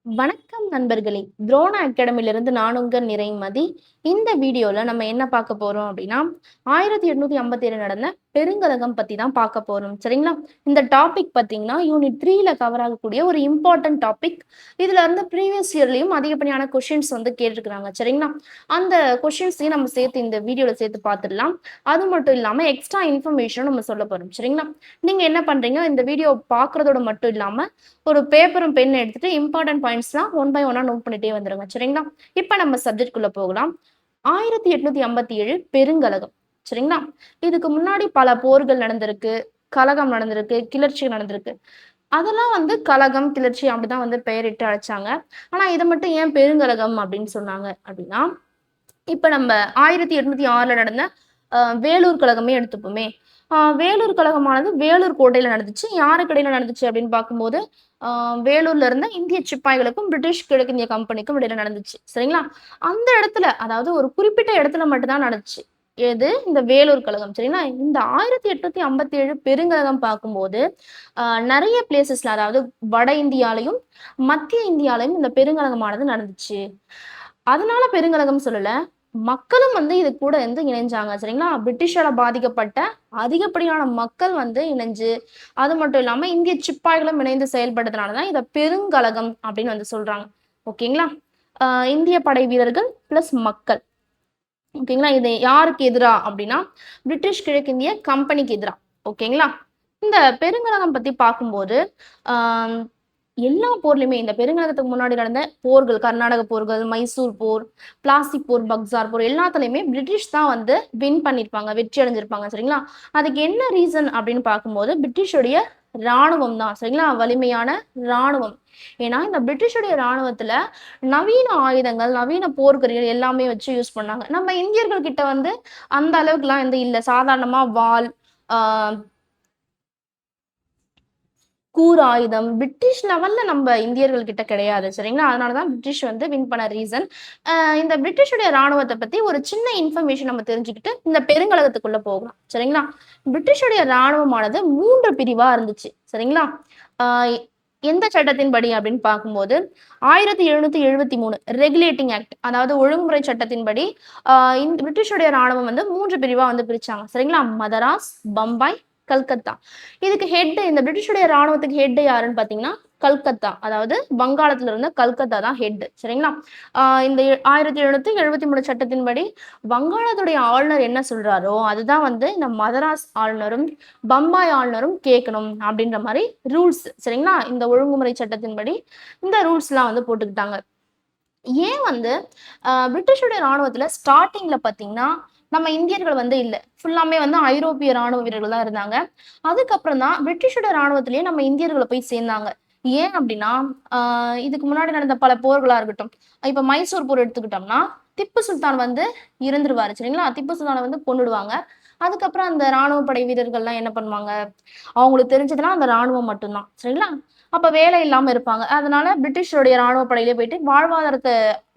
வணக்கம் நண்பர்களே! துரோணா அகாடமிலிருந்து நான் உங்க நிறைமதி. இந்த வீடியோல நம்ம என்ன பார்க்க போறோம் அப்படின்னா, 1857 நடந்த பெருங்கலகம் பத்தி தான் பார்க்க போறோம். சரிங்களா? இந்த டாபிக் பார்த்தீங்கன்னா, யூனிட் 3ல கவர் ஆகக்கூடிய ஒரு இம்பார்ட்டன்ட் டாபிக். இதுல இருந்து ப்ரீவியஸ் இயர்லயும் அதிகப்படியான கொஸ்டின்ஸ் வந்து கேட்டிருக்கிறாங்க. சரிங்களா? அந்த கொஸ்டின்ஸையும் நம்ம சேர்த்து இந்த வீடியோல சேர்த்து பார்த்துடலாம். அது மட்டும் இல்லாம எக்ஸ்ட்ரா இன்ஃபர்மேஷனும் நம்ம சொல்ல போறோம். சரிங்களா? நீங்க என்ன பண்றீங்க, இந்த வீடியோ பார்க்குறதோட மட்டும் இல்லாம ஒரு பேப்பரும் பென் எடுத்துட்டு இம்பார்ட்டன்ட் பாயிண்ட்ஸ்லாம் ஒன் பை ஒன்னா நோட் பண்ணிட்டே வந்துருங்க. சரிங்களா? இப்ப நம்ம சப்ஜெக்ட்குள்ள போகலாம். 1857 பெருங்கலகம். சரிங்களா? இதுக்கு முன்னாடி பல போர்கள் நடந்திருக்கு, கலகம் நடந்திருக்கு, கிளர்ச்சி நடந்திருக்கு. அதெல்லாம் வந்து கலகம், கிளர்ச்சி அப்படிதான் வந்து பெயரிட்டு அழைச்சாங்க. ஆனா இத மட்டும் ஏன் பெருங்கலகம் அப்படின்னு சொன்னாங்க அப்படின்னா, இப்ப நம்ம 1806ல நடந்த வேலூர் கழகமே எடுத்துப்போமே. வேலூர் கழகமானது வேலூர் கோட்டையில நடந்துச்சு. யாருக்கு இடையில நடந்துச்சு அப்படின்னு பார்க்கும்போது, அ வேலூர்ல இருந்த இந்திய சிப்பாய்களுக்கும், பிரிட்டிஷ் கிழக்கிந்திய கம்பெனிக்கும் இடையில நடந்துச்சு. சரிங்களா? அந்த இடத்துல, அதாவது ஒரு குறிப்பிட்ட இடத்துல மட்டும் தான் நடந்துச்சு. எது? இந்த வேலூர் கழகம். சரிங்களா? இந்த 1857 பெருங்கழகம் பார்க்கும்போது, நெறைய பிளேஸஸ்ல, அதாவது வட இந்தியாலயும், மத்திய இந்தியாலயும் இந்த பெருங்கழகமானது நடந்துச்சு. அதனால பெருங்கழகம் சொல்லல. மக்களும் வந்து இது கூட வந்து இணைஞ்சாங்க. சரிங்களா? பிரிட்டிஷால பாதிக்கப்பட்ட அதிகப்படியான மக்கள் வந்து இணைஞ்சு, அது மட்டும் இல்லாம இந்திய சிப்பாய்களும் இணைந்து செயல்பட்டதுனால தான் இத பெருங்கழகம் அப்படின்னு வந்து சொல்றாங்க. ஓகேங்களா? இந்திய படை வீரர்கள் பிளஸ் மக்கள். ஓகேங்களா? இது யாருக்கு எதிரா அப்படின்னா, பிரிட்டிஷ் கிழக்கிந்திய கம்பெனிக்கு எதிரா. ஓகேங்களா? இந்த பெருங்கழகம் பத்தி பார்க்கும்போது, ஆ எல்லா போர்லயுமே இந்த பெருங்கழகத்துக்கு முன்னாடி நடந்த போர்கள், கர்நாடக போர்கள், மைசூர் போர், பிளாஸ்டிக் போர், பக்சார் போர் எல்லாத்துலயுமே பிரிட்டிஷ் தான் வந்து வின் பண்ணியிருப்பாங்க, வெற்றி அடைஞ்சிருப்பாங்க. சரிங்களா? அதுக்கு என்ன ரீசன் அப்படின்னு பார்க்கும்போது, பிரிட்டிஷுடைய ராணுவம் தான். சரிங்களா? வலிமையான ராணுவம். ஏன்னா, இந்த பிரிட்டிஷுடைய ராணுவத்துல நவீன ஆயுதங்கள், நவீன போர்க்கருவிகள் எல்லாமே வச்சு யூஸ் பண்ணாங்க. நம்ம இந்தியர்கள் கிட்ட வந்து அந்த அளவுக்குலாம் வந்து இல்ல. சாதாரணமா வாள், ஆ கூர் ஆயுதம் பிரிட்டிஷ் லெவல்ல நம்ம இந்தியர்கள் கிட்ட கிடையாது. சரிங்களா? அதனால தான் பிரிட்டிஷ் வந்து வின் பண்ண ரீசன். இந்த பிரிட்டிஷுடைய ராணுவத்த பத்தி ஒரு சின்ன இன்ஃபர்மேஷன் நம்ம தெரிஞ்சுக்கிட்டு, இந்த பெருங்கழகத்துக்குள்ள போகலாம். சரிங்களா? பிரிட்டிஷுடைய ராணுவமானது 3 பிரிவா இருந்துச்சு. சரிங்களா? ஆ எந்த சட்டத்தின்படி அப்படின்னு பார்க்கும்போது, 1773 ரெகுலேட்டிங் ஆக்ட், அதாவது ஒழுங்குமுறை சட்டத்தின்படி, ஆ பிரிட்டிஷுடைய ராணுவம் வந்து 3 பிரிவா வந்து பிரிச்சாங்க. சரிங்களா? மதராஸ், பம்பாய், கல்கத்தா. இதுக்கு ஹெட், இந்த பிரிட்டிஷுடைய ராணுவத்துக்கு ஹெட் யாருன்னு பார்த்தீங்கன்னா, கல்கத்தா. அதாவது வங்காளத்துல இருந்த கல்கத்தா தான் ஹெட். சரிங்களா? இந்த 1773 சட்டத்தின்படி வங்காளத்துடைய ஆளுநர் என்ன சொல்றாரோ, அதுதான் வந்து இந்த மதராஸ் ஆளுநரும், பம்பாய் ஆளுநரும் கேட்கணும் அப்படின்ற மாரி ரூல்ஸ். சரிங்களா? இந்த ஒழுங்குமுறை சட்டத்தின்படி இந்த ரூல்ஸ்லாம் வந்து போட்டுக்கிட்டாங்க. ஏன் வந்து பிரிட்டிஷுடைய ராணுவத்துல ஸ்டார்ட்டிங்ல பார்த்தீங்கன்னா, நம்ம இந்தியர்கள் வந்து இல்ல. ஃபுல்லாமே வந்து ஐரோப்பிய ராணுவ வீரர்கள் தான் இருந்தாங்க. அதுக்கப்புறம் தான் பிரிட்டிஷோட ராணுவத்திலேயே நம்ம இந்தியர்கள போய் சேர்ந்தாங்க. ஏன் அப்டின்னா, ஆ இதுக்கு முன்னாடி நடந்த பல போர்களா இருக்கட்டும். இப்ப மைசூர் போர் எடுத்துக்கிட்டோம்னா, திப்பு சுல்தான் வந்து இறந்துருவாரு. சரிங்களா? திப்பு சுல்தான வந்து கொன்னுடுவாங்க. அதுக்கப்புறம் அந்த ராணுவ படை வீரர்கள்லாம் என்ன பண்ணுவாங்க, அவங்களுக்கு தெரிஞ்சதுன்னா அந்த ராணுவம் மட்டும் தான். சரிங்களா? அப்ப வேலை இல்லாம இருப்பாங்க. அதனால பிரிட்டிஷோடைய ராணுவ படையிலே போயிட்டு வாழ்வாதாரத்த,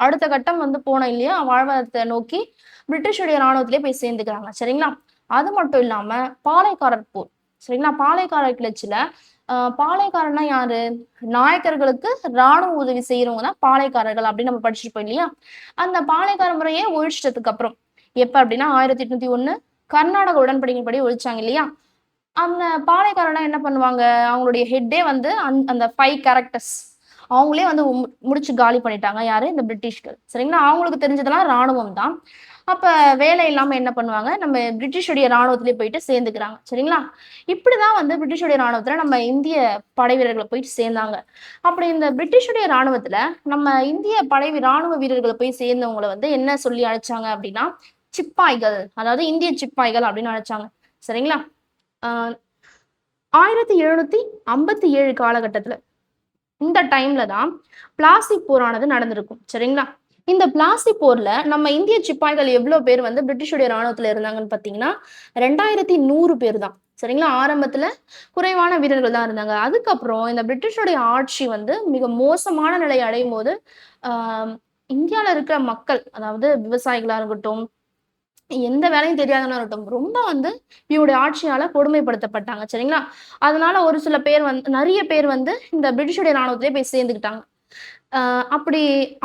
அடுத்த கட்டம் வந்து போனோம் இல்லையா? வாழ்வாதாரத்த நோக்கி பிரிட்டிஷுடைய ராணுவத்திலே போய் சேர்ந்துக்கிறாங்க. சரிங்களா? அது மட்டும் இல்லாம பாளையக்காரர் போர். சரிங்களா? பாளையக்காரர் கிளர்ச்சியில பாளையக்காரர்னா யாரு? நாயக்கர்களுக்கு ராணுவ உதவி செய்றவங்க தான் பாளையக்காரர்கள் அப்படின்னு நம்ம படிச்சிருப்போம் இல்லையா? அந்த பாளையக்கார முறையே ஒழிச்சிட்டதுக்கு அப்புறம், எப்ப அப்படின்னா 1801 கர்நாடக உடன்படிக்கைப்படி ஒழிச்சாங்க இல்லையா? அந்த பாளையக்காரர்லாம் என்ன பண்ணுவாங்க, அவங்களுடைய ஹெட்டே வந்து அந்த 5 கேரக்டர்ஸ் அவங்களே வந்து முடிச்சு காலி பண்ணிட்டாங்க. யாரு? இந்த பிரிட்டிஷ்கள். சரிங்களா? அவங்களுக்கு தெரிஞ்சதெல்லாம் ராணுவம் தான். அப்ப வேலை இல்லாம என்ன பண்ணுவாங்க, நம்ம பிரிட்டிஷுடைய ராணுவத்திலே போயிட்டு சேர்ந்துக்கிறாங்க. சரிங்களா? இப்படிதான் வந்து பிரிட்டிஷுடைய ராணுவத்துல நம்ம இந்திய படை வீரர்கள் போயிட்டு சேர்ந்தாங்க. அப்படி இந்த பிரிட்டிஷுடைய ராணுவத்துல நம்ம இந்திய ராணுவ வீரர்கள் போய் சேர்ந்தவங்கள வந்து என்ன சொல்லி அழைச்சாங்க அப்படின்னா, சிப்பாய்கள். அதாவது இந்திய சிப்பாய்கள் அப்படின்னு அழைச்சாங்க. சரிங்களா? ஆ 1757 காலகட்டத்துல, இந்த டைம்ல தான் பிளாஸ்டிக் போரானது நடந்திருக்கும். சரிங்களா? இந்த பிளாஸ்டிக் போர்ல நம்ம இந்திய சிப்பாய்கள் எவ்வளோ பேர் வந்து பிரிட்டிஷுடைய ராணுவத்துல இருந்தாங்கன்னு பார்த்தீங்கன்னா, 2100 பேர் தான். சரிங்களா? ஆரம்பத்துல குறைவான வீரர்கள் தான் இருந்தாங்க. அதுக்கப்புறம் இந்த பிரிட்டிஷுடைய ஆட்சி வந்து மிக மோசமான நிலை அடையும்போது, ஆ இந்தியால இருக்கிற மக்கள், அதாவது விவசாயிகளா இருக்கட்டும், எந்த வேலையும் தெரியாதவனா இருக்கட்டும், ரொம்ப வந்து இவருடைய ஆட்சியால கொடுமைப்படுத்தப்பட்டாங்க. சரிங்களா? அதனால ஒரு சில பேர் வந்து, நெறைய பேர் வந்து இந்த பிரிட்டிஷுடைய ராணுவத்திலே போய் சேர்ந்துக்கிட்டாங்க. அப்படி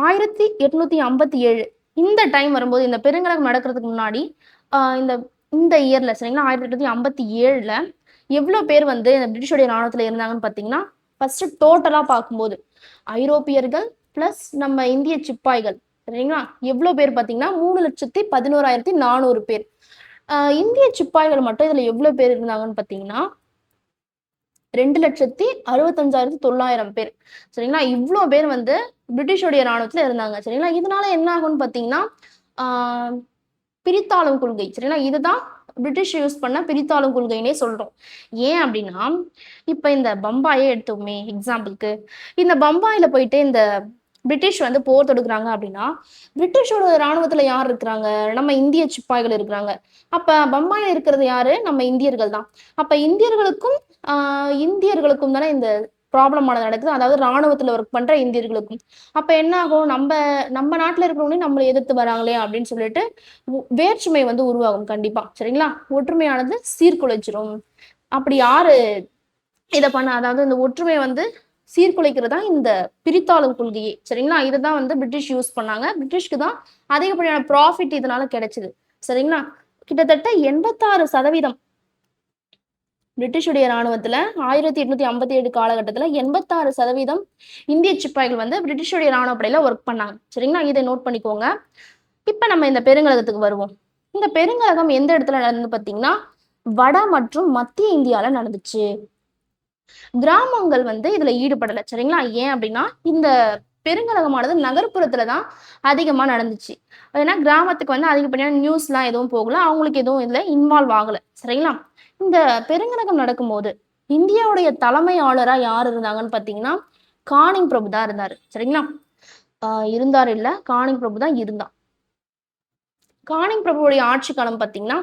1857 இந்த டைம் வரும்போது, இந்த பெருங்கலகம் நடக்கிறதுக்கு முன்னாடி இந்த இந்த இயர்ல சரிங்களா, 1857ல எவ்வளோ பேர் வந்து இந்த பிரிட்டிஷோடைய ராணுவத்துல இருந்தாங்கன்னு பார்த்தீங்கன்னா, ஃபர்ஸ்ட் டோட்டலா பார்க்கும்போது ஐரோப்பியர்கள் பிளஸ் நம்ம இந்திய சிப்பாய்கள் சரிங்களா, எவ்வளோ பேர் பார்த்தீங்கன்னா 3,11,400 பேர். இந்திய சிப்பாய்கள் மட்டும் இதுல எவ்வளவு பேர் இருந்தாங்கன்னு பார்த்தீங்கன்னா 2,65,900 பேர் சரிங்களா. இவ்வளோ பேர் வந்து பிரிட்டிஷோடைய ராணுவத்துல இருந்தாங்க சரிங்களா. இதனால என்ன ஆகும்னு பார்த்தீங்கன்னா பிரித்தாளும் கொள்கை சரிங்களா. இதுதான் பிரிட்டிஷ் யூஸ் பண்ண பிரித்தாளும் கொள்கைன்னே சொல்றோம். ஏன் அப்படின்னா இப்ப இந்த பம்பாயே எடுத்தோமே எக்ஸாம்பிளுக்கு, இந்த பம்பாயில போயிட்டு இந்த பிரிட்டிஷ் வந்து போர் தொடுக்குறாங்க அப்படின்னா பிரிட்டிஷோட ராணுவத்துல யார் இருக்கிறாங்க, நம்ம இந்திய சிப்பாய்கள் இருக்கிறாங்க. அப்ப பம்பாயில இருக்கிறது யாரு, நம்ம இந்தியர்கள் தான். அப்ப இந்தியர்களுக்கும் தானே இந்த ப்ராப்ளமானது நடக்குது, அதாவது ராணுவத்துல ஒர்க் பண்ற இந்தியர்களுக்கும். அப்ப என்ன ஆகும், நம்ம நம்ம நாட்டுல இருக்கிறவங்களே நம்மளை எதிர்த்து வராங்களே அப்படின்னு சொல்லிட்டு வேற்றுமை வந்து உருவாகும் கண்டிப்பா சரிங்களா. ஒற்றுமையானது சீர்குலைச்சிரும். அப்படி யாரு இதை பண்ண, அதாவது இந்த ஒற்றுமையை வந்து சீர்குலைக்கிறதா இந்த பிரித்தாளும் கொள்கையே சரிங்களா. இதுதான் வந்து பிரிட்டிஷ் யூஸ் பண்ணாங்க. பிரிட்டிஷ்க்கு தான் அதிகப்படியான ப்ராஃபிட் இதனால கிடைச்சது சரிங்களா. கிட்டத்தட்ட 86% பிரிட்டிஷுடைய ராணுவத்துல 1857 காலகட்டத்துல 86% இந்திய சிப்பாய்கள் வந்து பிரிட்டிஷுடைய ராணுவ படையில ஒர்க் பண்ணாங்க சரிங்களா. இதை நோட் பண்ணிக்கோங்க. இப்ப நம்ம இந்த பெருங்கலகத்துக்கு வருவோம். இந்த பெருங்கலகம் எந்த இடத்துல நடந்து பார்த்தீங்கன்னா வட மற்றும் மத்திய இந்தியால நடந்துச்சு. கிராமங்கள் வந்து இதுல ஈடுபடலை சரிங்களா. ஏன் அப்படின்னா இந்த பெருங்கலகமானது நகர்ப்புறத்துலதான் அதிகமா நடந்துச்சு. ஏன்னா கிராமத்துக்கு வந்து அதிகப்படியான நியூஸ்லாம் எதுவும் போகல, அவங்களுக்கு எதுவும் இதுல இன்வால்வ் ஆகல சரிங்களா. இந்த பெருங்கலகம் நடக்கும்போது இந்தியாவுடைய தலைமை ஆளுநரா யார் இருந்தாங்கன்னு பாத்தீங்கன்னா கானிங் பிரபு தான் இருந்தாரு சரிங்களா. இருந்தாரு இல்ல, கானிங் பிரபு தான் இருந்தான். கானிங் பிரபுவுடைய ஆட்சி காலம் பாத்தீங்கன்னா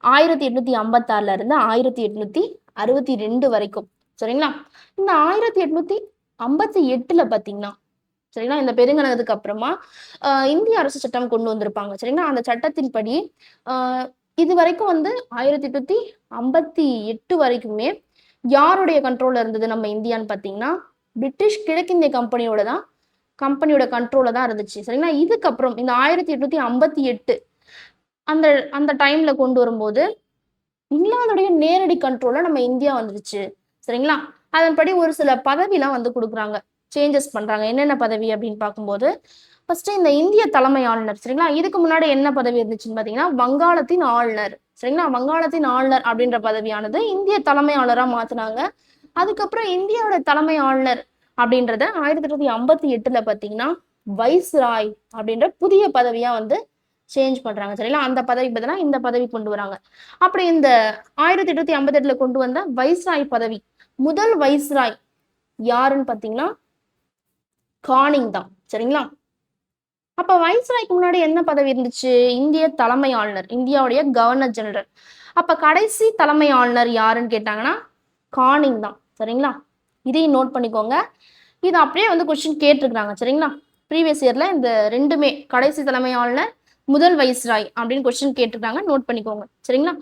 1856 இருந்து 1862 வரைக்கும் சரிங்களா. இந்த 1858 பாத்தீங்கன்னா சரிங்களா, இந்த பெருங்கலகத்துக்கு அப்புறமா இந்திய அரசு சட்டம் கொண்டு வந்திருப்பாங்க சரிங்களா. அந்த சட்டத்தின்படி இது வரைக்கும் வந்து 1858 வரைக்குமே யாருடைய கண்ட்ரோல்ல இருந்தது நம்ம இந்தியான்னு பாத்தீங்கன்னா பிரிட்டிஷ் கிழக்கிந்திய கம்பெனியோட கண்ட்ரோல்ல தான் இருந்துச்சு சரிங்களா. இதுக்கப்புறம் இந்த 1858 அந்த அந்த டைம்ல கொண்டு வரும்போது இங்கிலாந்துடைய நேரடி கண்ட்ரோல்ல நம்ம இந்தியா வந்துருச்சு சரிங்களா. அதன்படி ஒரு சில பதவிலாம் வந்து கொடுக்குறாங்க, சேஞ்சஸ் பண்றாங்க. என்னென்ன பதவி அப்படின்னு பார்க்கும்போது ஃபர்ஸ்ட் இந்த இந்திய தலைமை ஆளுநர் சரிங்களா. இதுக்கு முன்னாடி என்ன பதவி இருந்துச்சுன்னு பாத்தீங்கன்னா வங்காளத்தின் ஆளுநர் சரிங்களா. வங்காளத்தின் ஆளுநர் அப்படின்ற பதவியானது இந்திய தலைமை ஆளுநரா மாத்தினாங்க. அதுக்கப்புறம் இந்தியாவோட தலைமை ஆளுநர் அப்படின்றத 1858 பாத்தீங்கன்னா வைஸ்ராய் அப்படின்ற புதிய பதவியா வந்து சேஞ்ச் பண்றாங்க சரிங்களா. அந்த பதவி பதிலா இந்த பதவி கொண்டு வராங்க. அப்படி இந்த 1858 கொண்டு வந்த வைஸ்ராய் பதவி, முதல் வைஸ்ராய் யாருன்னு பாத்தீங்கன்னா கானிங் தான் சரிங்களா. அப்ப வைஸ்ராய்க்கு முன்னாடி என்ன பதவி இருந்துச்சு, இந்திய தலைமை ஆளுநர், இந்தியாவுடைய கவர்னர் ஜெனரல். அப்ப கடைசி தலைமை ஆளுநர் யாருன்னு கேட்டாங்கன்னா கானிங் தான் சரிங்களா. இதையும் நோட் பண்ணிக்கோங்க. இது அப்படியே வந்து கொஸ்டின் கேட்டிருக்காங்க சரிங்களா. ப்ரீவியஸ் இயர்ல இந்த ரெண்டுமே கடைசி தலைமை ஆளுநர் முதல் வைஸ்ராய் அப்படின்னு கொஸ்டின் கேட்டிருக்காங்க, நோட் பண்ணிக்கோங்க சரிங்களா.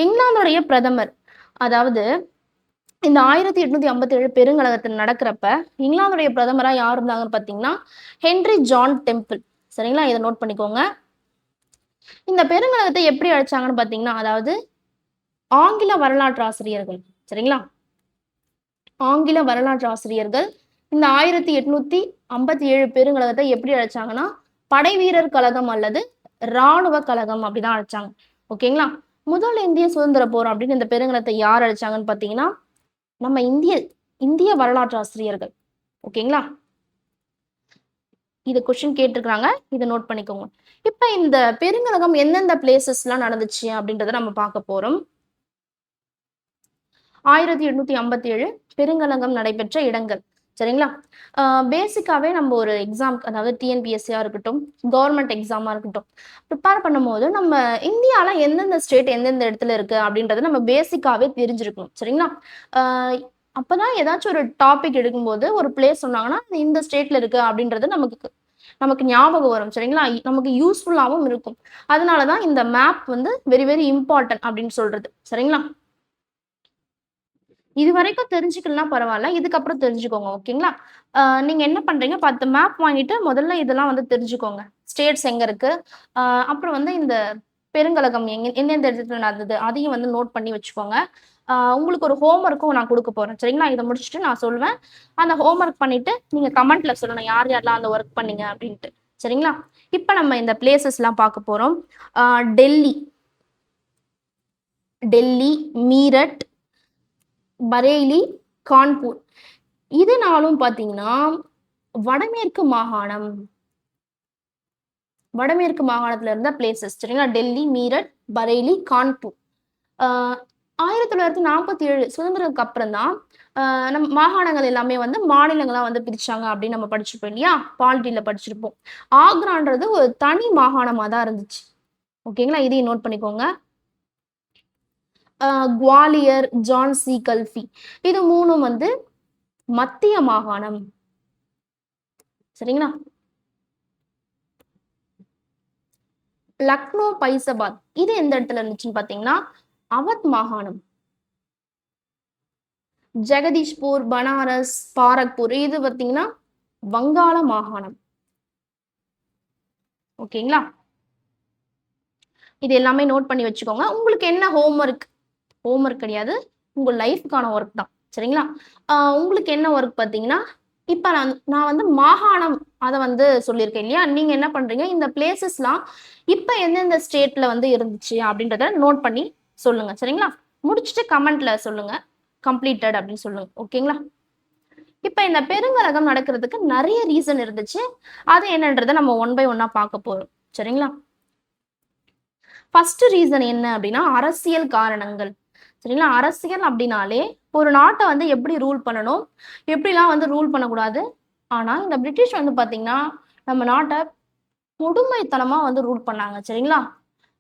இங்கிலாந்துடைய பிரதமர், அதாவது இந்த 1857 பெருங்கலகத்தில் நடக்கிறப்ப இங்கிலாந்துடைய பிரதமரா யார் இருந்தாங்கன்னு பாத்தீங்கன்னா ஹென்ரி ஜான் டெம்பிள் சரிங்களா. இதை நோட் பண்ணிக்கோங்க. இந்த பெருங்கலகத்தை எப்படி அழைச்சாங்கன்னு பாத்தீங்கன்னா, அதாவது ஆங்கில வரலாற்று ஆசிரியர்கள் சரிங்களா, ஆங்கில வரலாற்று ஆசிரியர்கள் இந்த 1857 பெருங்கலகத்தை எப்படி அழைச்சாங்கன்னா படை வீரர் கழகம் அல்லது இராணுவ கழகம் அப்படிதான் அழைச்சாங்க ஓகேங்களா. முதல் இந்திய சுதந்திர போர் அப்படின்னு இந்த பெருங்கலத்தை யார் அழைச்சாங்கன்னு பாத்தீங்கன்னா நம்ம இந்திய வரலாற்று ஆசிரியர்கள் ஓகேங்களா. இது கொஸ்டின் கேட்டிருக்காங்க, இதை நோட் பண்ணிக்கோங்க. இப்ப இந்த பெருங்கலகம் எந்தெந்த பிளேசஸ் எல்லாம் நடந்துச்சு அப்படின்றத நம்ம பார்க்க போறோம். 1857 பெருங்கலகம் நடைபெற்ற இடங்கள் சரிங்களா. பேசிக்காவே நம்ம ஒரு எக்ஸாம், அதாவது டிஎன்பிஎஸ்சியா இருக்கட்டும், கவர்மெண்ட் எக்ஸாமா இருக்கட்டும், ப்ரிப்பேர் பண்ணும்போது நம்ம இந்தியால எந்தெந்த ஸ்டேட் எந்தெந்த இடத்துல இருக்கு அப்படின்றத நம்ம பேசிக்காவே தெரிஞ்சிருக்கணும் சரிங்களா. அப்பதான் ஏதாச்சும் ஒரு டாபிக் எடுக்கும்போது ஒரு பிளேஸ் சொன்னாங்கன்னா இந்த ஸ்டேட்ல இருக்கு அப்படின்றது நமக்கு ஞாபகம் வரும் சரிங்களா, நமக்கு யூஸ்ஃபுல்லாகவும் இருக்கும். அதனாலதான் இந்த மேப் வந்து வெரி வெரி இம்பார்ட்டன்ட் அப்படின்னு சொல்றது சரிங்களா. இது வரைக்கும் தெரிஞ்சுக்கலனா பரவால்ல. இதுக்கப்புறம் தெரிஞ்சுக்கோங்க. ஓகேங்களா? நீங்க என்ன பண்றீங்க 10 மேப் வாங்கிட்டு முதல்ல இதெல்லாம் வந்து தெரிஞ்சுக்கோங்க. ஸ்டேட்ஸ் எங்க இருக்கு? அ அப்புறம் வந்து இந்த பெருங்கலகம் எந்தெந்த இடத்துல நடந்தது? அதையும் வந்து நோட் பண்ணி வச்சுக்கோங்க. உங்களுக்கு ஒரு ஹோம் ஒர்க்கும் நான் குடுக்க போறேன். சரிங்களா? இத முடிச்சுட்டு நான் சொல்லுவேன். அந்த ஹோம் ஒர்க் பண்ணிட்டு நீங்க கமெண்ட்ல சொல்லணும். யார் யாரெல்லாம் அந்த ஒர்க் பண்ணீங்க அப்டின்ட்டு. சரிங்களா? இப்ப நம்ம இந்த பிளேஸஸ்லாம் பார்க்க போறோம். அ டெல்லி, டெல்லி, மீரட், பரேலி, கான்பூர். இது 4ம் பார்த்தீங்கன்னா, வடமேற்கு மாகாணம். வடமேற்கு மாகாணத்துல இருந்த பிளேஸஸ் சரிங்களா? டெல்லி, மீரட், பரேலி, கான்பூர். ஆ 1947 சுதந்திரத்துக்கு அப்புறம் தான் நம்ம மாகாணங்கள் எல்லாமே வந்து மாநிலங்களா வந்து பிரிச்சாங்க அப்படின்னு நம்ம படிச்சிருப்போம் இல்லையா? பாலிட்டில படிச்சிருப்போம். ஆக்ரான்றது ஒரு தனி மாகாணமா தான் இருந்துச்சு. ஓகேங்களா? இதையும் நோட் பண்ணிக்கோங்க. குவாலியர், ஜான்சி, கல்ஃபி இது 3ம் வந்து மத்திய மாகாணம். சரிங்களா? லக்னோ, பைசாபாத் இது எந்த இடத்துல இருந்துச்சுன்னு பார்த்தீங்கன்னா, அவத் மாகாணம். ஜெகதீஷ்பூர், பனாரஸ், பாரக்பூர் இது பார்த்தீங்கன்னா, வங்காள மாகாணம். ஓகேங்களா? இது எல்லாமே நோட் பண்ணி வச்சுக்கோங்க. உங்களுக்கு என்ன ஹோம் ஒர்க்? ஹோம் ஒர்க் கிடையாது. உங்க லைஃப்க்கான ஒர்க் தான். சரிங்களா? உங்களுக்கு என்ன ஒர்க் பார்த்தீங்கன்னா, இப்ப நான் நான் வந்து மாகாணம் அத வந்து சொல்லியிருக்கேன் இல்லையா? நீங்க என்ன பண்றீங்க, இந்த பிளேஸஸ்லாம் இப்ப எந்தெந்த ஸ்டேட்ல வந்து இருந்துச்சு அப்படின்றத நோட் பண்ணி சொல்லுங்க. சரிங்களா? முடிச்சுட்டு கமெண்ட்ல சொல்லுங்க. கம்ப்ளீட்டட் அப்படின்னு சொல்லுங்க. ஓகேங்களா? இப்ப இந்த பெருங்கலகம் நடக்கிறதுக்கு நெறைய ரீசன் இருந்துச்சு. அது என்னன்றத நம்ம ஒன் பை ஒன்னா பார்க்க போறோம். சரிங்களா? ஃபர்ஸ்ட் ரீசன் என்ன அப்படின்னா, அரசியல் காரணங்கள். சரிங்களா? அரசியல் அப்படின்னாலே, ஒரு நாட்ட வந்து எப்படி ரூல் பண்ணணும், எப்படிலாம் வந்து ரூல் பண்ணக்கூடாது. ஆனா, இந்த பிரிட்டிஷ் வந்து பார்த்தீங்கன்னா, நம்ம நாட்ட கொடுமைத்தனமா வந்து ரூல் பண்ணாங்க. சரிங்களா?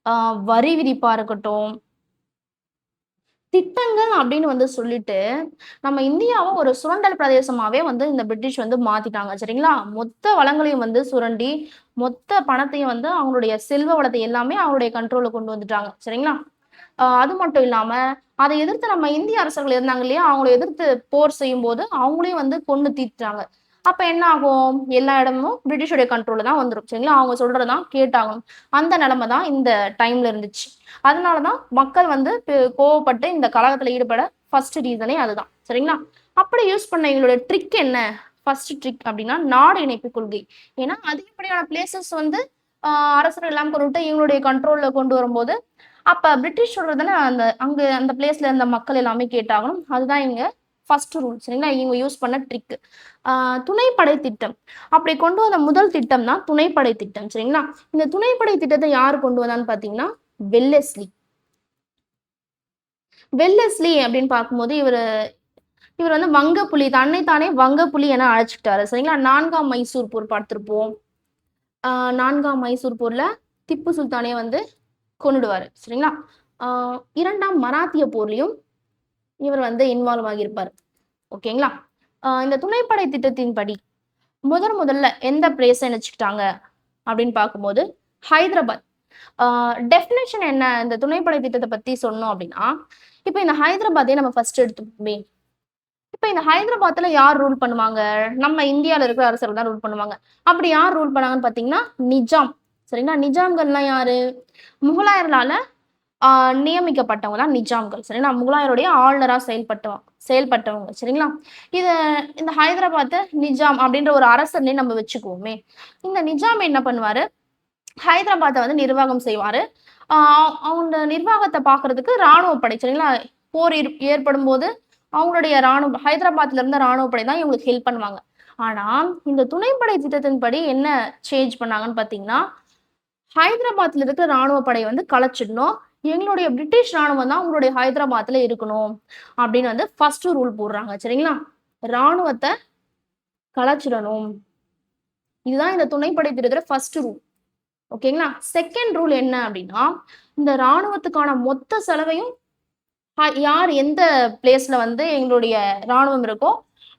அ வரி விதிப்பா இருக்கட்டும், திட்டங்கள் அப்படின்னு வந்து சொல்லிட்டு, நம்ம இந்தியாவ ஒரு சுரண்டல் பிரதேசமாவே வந்து இந்த பிரிட்டிஷ் வந்து மாத்திட்டாங்க. சரிங்களா? மொத்த வளங்களையும் வந்து சுரண்டி, மொத்த பணத்தையும் வந்து அவங்களுடைய செல்வ வளத்தை எல்லாமே அவங்களுடைய கண்ட்ரோல்ல கொண்டு வந்துட்டாங்க. சரிங்களா? அது மட்டும் இல்லாம, அதை எதிர்த்து நம்ம இந்திய அரசர்கள் இருந்தாங்க இல்லையா? அவங்கள எதிர்த்து போர் செய்யும்போது, அவங்களையும் வந்து கொன்னு தீர்த்துட்டாங்க. அப்ப என்ன ஆகும்? எல்லா இடமும் பிரிட்டிஷுடைய கண்ட்ரோல்ல தான் வந்துரும். சரிங்களா? அவங்க சொல்றத தான் கேட்டாகணும். அந்த நிலைமை தான் இந்த டைம்ல இருந்துச்சு. அதனால தான் மக்கள் வந்து கோவப்பட்டு இந்த கலகத்துல ஈடுபட ஃபர்ஸ்ட் ரீசனே அதுதான். சரிங்களா? அப்படி யூஸ் பண்ண எங்களுடைய ட்ரிக் என்ன? ஃபர்ஸ்ட் ட்ரிக் அப்படின்னா, நாடு இணைப்பு கொள்கை. ஏன்னா, அதிகப்படியான பிளேஸஸ் வந்து அரசர்கள் எல்லாம் கொண்டுட்டு இவங்களுடைய கண்ட்ரோல்ல கொண்டு வரும்போது, அப்ப பிரிட்டிஷ் சொல்றதுதானே அந்த பிளேஸ்ல இருந்த மக்கள் எல்லாமே கேட்டாகணும். அதுதான் இங்க ஃபர்ஸ்ட் ரூல். சரிங்களா? இவங்க யூஸ் பண்ண ட்ரிக். துணைப்படை திட்டம். அப்படி கொண்டு வந்த முதல் திட்டம் தான் துணைப்படை திட்டம். சரிங்களா? இந்த துணைப்படை திட்டத்தை யாரு கொண்டு வந்தான்னு பார்த்தீங்கன்னா, வெல்லஸ்லி. வெல்லஸ்லி அப்படின்னு பார்க்கும்போது இவர் வந்து வங்கப்புலி தன்னைத்தானே வங்கப்புலி என அழைச்சுக்கிட்டாரு. சரிங்களா? 4ஆம் மைசூர் போர் பார்த்திருப்போம். 4ஆம் மைசூர் போர்ல திப்பு சுல்தானே வந்து கொன்னுடுவாரு. சரிங்களா? 2ஆம் மராத்திய போர்லயும் இவர் வந்து இன்வால்வ் ஆகியிருப்பாரு. ஓகேங்களா? இந்த துணைப்படை திட்டத்தின்படி முதல்ல எந்த பிளேஸ இணைச்சுக்கிட்டாங்க அப்படின்னு பார்க்கும்போது, ஹைதராபாத். டெஃபினிஷன் என்ன? இந்த துணைப்படை திட்டத்த பத்தி சொன்னோம் அப்படின்னா, இப்ப இந்த ஹைதராபாத்தே நம்ம ஃபர்ஸ்ட் எடுத்துப்போமே. இப்ப இந்த ஹைதராபாத்ல யார் ரூல் பண்ணுவாங்க? நம்ம இந்தியால இருக்கிற அரசர்கள் தான் ரூல் பண்ணுவாங்க. அப்படி யார் ரூல் பண்ணாங்கன்னு பார்த்தீங்கன்னா, நிஜாம். சரிங்களா? நிஜாம்கள்லாம் யாரு? முகலாயர்களால ஆ நியமிக்கப்பட்டவங்க தான் நிஜாம்கள். சரிங்களா? முகலாயருடைய ஆளுநரா செயல்பட்டவங்க. சரிங்களா? இத இந்த ஹைதராபாத்த நிஜாம் அப்படின்ற ஒரு அரசர்னே நம்ம வச்சுக்குவோமே. இந்த நிஜாம் என்ன பண்ணுவாரு, ஹைதராபாத்த வந்து நிர்வாகம் செய்வாரு. ஆ அவங்க நிர்வாகத்த பார்க்கறதுக்கு ராணுவ படை சரிங்களா? போர் ஏற்படும்போது அவங்களுடைய ஹைதராபாத்ல இருந்த ராணுவ படை தான் இவங்களுக்கு ஹெல்ப் பண்ணுவாங்க. ஆனா, இந்த துணைப்படை திட்டத்தின்படி என்ன சேஞ்ச் பண்ணாங்கன்னு பார்த்தீங்கன்னா, ஹைதராபாத்ல இருக்கிற ராணுவ படை வந்து கலைச்சிடணும். எங்களுடைய பிரிட்டிஷ் ராணுவம் தான் உங்களுடைய ஹைதராபாத்ல இருக்கணும். அப்படின்னு வந்து ஃபர்ஸ்ட் ரூல் போடுறாங்க. சரிங்களா? ராணுவத்த கலைச்சிடணும். இதுதான் இந்த துணைப்படை திட்டத்தோட ஃபர்ஸ்ட் ரூல். ஓகேங்களா? செகண்ட் ரூல் என்ன அப்படின்னா, இந்த ராணுவத்துக்கான மொத்த செலவையும் யார் எந்த பிளேஸ்ல வந்து எங்களுடைய ராணுவம் இருக்கோ,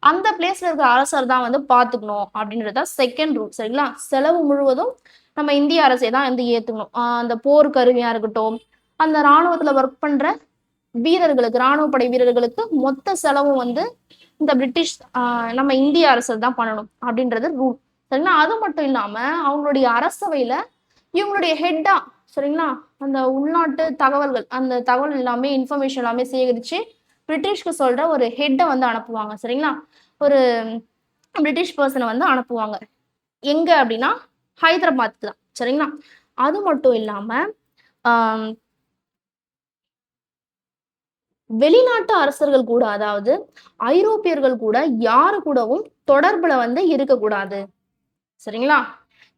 அந்த பிளேஸ்ல இருக்கிற அரசர் தான் வந்து பார்த்துக்கணும் அப்படின்றது தான் செகண்ட் ரூல். சரிங்களா? செலவு முழுவதும் நம்ம இந்திய அரசே தான் வந்து ஏத்துக்கணும். அந்த போர் கருவியா இருக்கட்டும், அந்த ராணுவத்துல ஒர்க் பண்ற வீரர்களுக்கு, ராணுவ படை வீரர்களுக்கு மொத்த செலவும் வந்து இந்த பிரிட்டிஷ் நம்ம இந்திய அரசு தான் பண்ணணும் அப்படின்றது ரூல். சரிங்களா? அது மட்டும் இல்லாம அவங்களுடைய அரசவையில இவங்களுடைய ஹெட்டா, சரிங்களா, அந்த உள்நாட்டு தகவல்கள், அந்த தகவல் எல்லாமே இன்ஃபர்மேஷன் எல்லாமே சேகரிச்சு பிரிட்டிஷ்க்கு சொல்ற ஒரு ஹெட்டை வந்து அனுப்புவாங்க. சரிங்களா? ஒரு பிரிட்டிஷ் பர்சனை வந்து அனுப்புவாங்க. எங்க அப்படின்னா ஹைதராபாத்துக்கு தான். சரிங்களா? அது மட்டும் இல்லாம ஆஹ் வெளிநாட்டு அரசர்கள் கூட, அதாவது ஐரோப்பியர்கள் கூட யாரு கூடவும் தொடர்புல வந்து இருக்கக்கூடாது. சரிங்களா?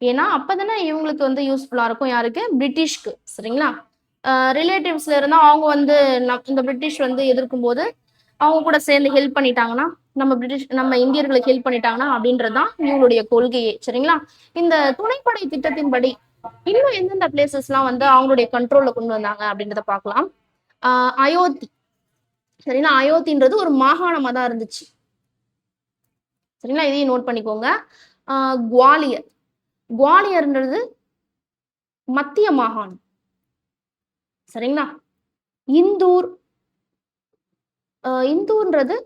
ஏன்னா அப்பதானே இவங்களுக்கு வந்து யூஸ்ஃபுல்லா இருக்கும். யாருக்கு? பிரிட்டிஷ்க்கு. சரிங்களா? ரிலேட்டிவ்ஸ்ல இருந்தா அவங்க வந்து இந்த பிரிட்டிஷ் வந்து எதிர்க்கும் போது அவங்க கூட சேர்ந்து ஹெல்ப் பண்ணிட்டாங்கன்னா, நம்ம இந்தியர்களுக்கு ஹெல்ப் பண்ணிட்டாங்கன்னா அப்படின்றதுதான் இவங்களுடைய கொள்கையே. சரிங்களா? இந்த துணைப்படை திட்டத்தின்படி இன்னும் எந்தெந்த பிளேசஸ் எல்லாம் வந்து அவங்களுடைய கண்ட்ரோல்ல கொண்டு வந்தாங்க அப்படின்றத பார்க்கலாம். அயோத்தி. சரிங்களா? அயோத்தின்றது ஒரு மாகாணமா தான் இருந்துச்சு. சரிங்களா? இதையும் நோட் பண்ணிக்கோங்க. குவாலியர். குவாலியர்ன்றது மத்திய மாகாணம். சரிங்களா? இந்தூர். இந்தூர்ன்றது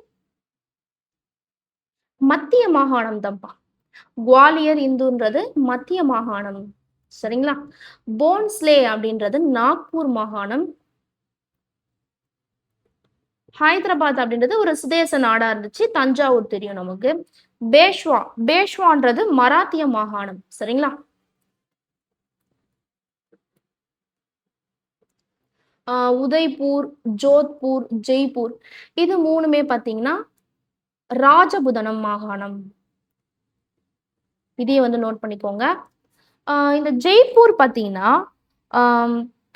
மத்திய மாகாணம் தான்ப்பா. குவாலியர், இந்தூர்ன்றது மத்திய மாகாணம். சரிங்களா? போன்ஸ்லே அப்படின்றது நாக்பூர் மாகாணம். ஹைதராபாத் அப்படின்றது ஒரு சுதேச நாடா இருந்துச்சு. தஞ்சாவூர் தெரியும் நமக்கு. பேஷ்வா. பேஷ்வான்றது மராத்திய மாகாணம். சரிங்களா? உதய்பூர், ஜோத்பூர், ஜெய்ப்பூர், இது மூணுமே பாத்தீங்கன்னா ராஜபுதனம் மாகாணம். இதையே வந்து நோட் பண்ணிக்கோங்க. இந்த ஜெய்ப்பூர் பாத்தீங்கன்னா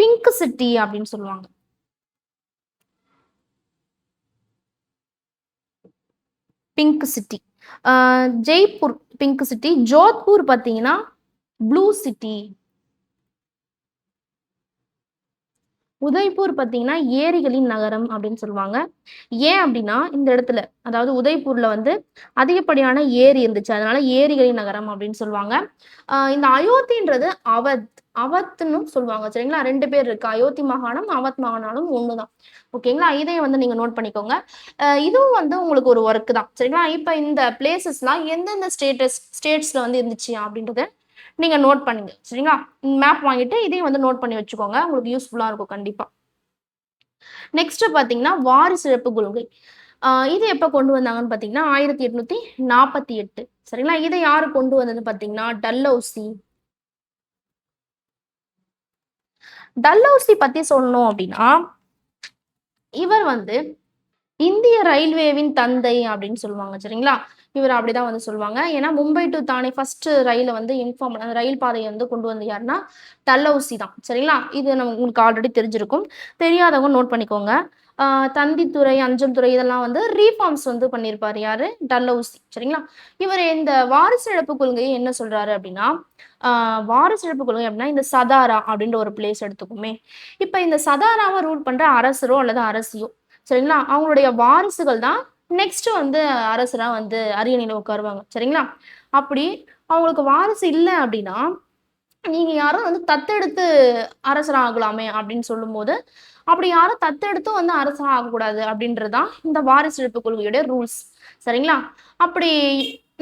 பிங்க் சிட்டி அப்படின்னு சொல்லுவாங்க. Pink city. Jaipur pink city. Jodhpur பாத்தீங்கன்னா ப்ளூ சிட்டி. உதய்பூர் பாத்தீங்கன்னா ஏரிகளின் நகரம் அப்படின்னு சொல்லுவாங்க. ஏன் அப்படின்னா இந்த இடத்துல, அதாவது உதய்பூர்ல வந்து அதிகப்படியான ஏரி இருந்துச்சு, அதனால ஏரிகளின் நகரம் அப்படின்னு சொல்லுவாங்க. இந்த அயோத்தின்றது அவத். அவத்னு சொல்லுவாங்க. சரிங்களா? 2 பேர் இருக்கு. அயோத்தி மாகாணம், அவத் மாகாணம் ஒண்ணுதான். ஓகேங்களா? இதையும் வந்து நீங்க நோட் பண்ணிக்கோங்க. இதுவும் வந்து உங்களுக்கு ஒரு ஒர்க் தான். சரிங்களா? இப்ப இந்த பிளேசஸ்லாம் எந்தெந்த ஸ்டேட்ஸ்ல வந்து இருந்துச்சு அப்படின்றத நீங்க நோட் பண்ணுங்க. சரிங்களா? மேப் வாங்கிட்டு இதையும் வந்து நோட் பண்ணி வச்சுக்கோங்க. உங்களுக்கு யூஸ்ஃபுல்லா இருக்கும் கண்டிப்பா. நெக்ஸ்ட் பாத்தீங்கன்னா வாரிசிழப்பு கொள்கை. இது எப்ப கொண்டு வந்தாங்கன்னு பாத்தீங்கன்னா 1848. சரிங்களா? இதை யாரு கொண்டு வந்தது பாத்தீங்கன்னா டல்ஹௌசி. டல்ஹௌசி பத்தி சொல்லணும் அப்படின்னா இவர் வந்து இந்திய ரயில்வேவின் தந்தை அப்படின்னு சொல்லுவாங்க. சரிங்களா? இவர் அப்படிதான் வந்து சொல்லுவாங்க. ஏன்னா மும்பை டு தானே ஃபர்ஸ்ட் ரயில வந்து அந்த ரயில் பாதையை வந்து கொண்டு வந்து யாருன்னா டல்ஹௌசி தான். சரிங்களா? இது உங்களுக்கு ஆல்ரெடி தெரிஞ்சிருக்கும். தெரியாதவங்க நோட் பண்ணிக்கோங்க. தந்தித்துறை, அஞ்சல் துறை இதெல்லாம் வந்து ரீஃபார்ம்ஸ் வந்து பண்ணியிருப்பாரு. யாரு? டல்ஹௌசி. சரிங்களா? இவர் இந்த வாரிசு இழப்பு கொள்கையை என்ன சொல்றாரு அப்படின்னா வாரிசு இழப்பு கொள்கை அப்படின்னா இந்த சதாரா அப்படின்ற ஒரு பிளேஸ் எடுத்துக்குமே. இப்ப இந்த சதாராவை ரூல் பண்ற அரசரோ அல்லது அரசியோ, சரிங்களா, அவங்களுடைய வாரிசுகள் தான் நெக்ஸ்ட் வந்து அரசரா வந்து அரியணையில உட்காருவாங்க. சரிங்களா? அப்படி அவங்களுக்கு வாரிசு இல்லை அப்படின்னா நீங்க யாரும் வந்து தத்தெடுத்து அரசராகலாமே அப்படின்னு சொல்லும் போது அப்படி யாரும் தத்தெடுத்தும் வந்து அரசா ஆகக்கூடாது அப்படின்றதுதான் இந்த வாரிசு இழப்பு கொள்கையுடைய ரூல்ஸ். சரிங்களா? அப்படி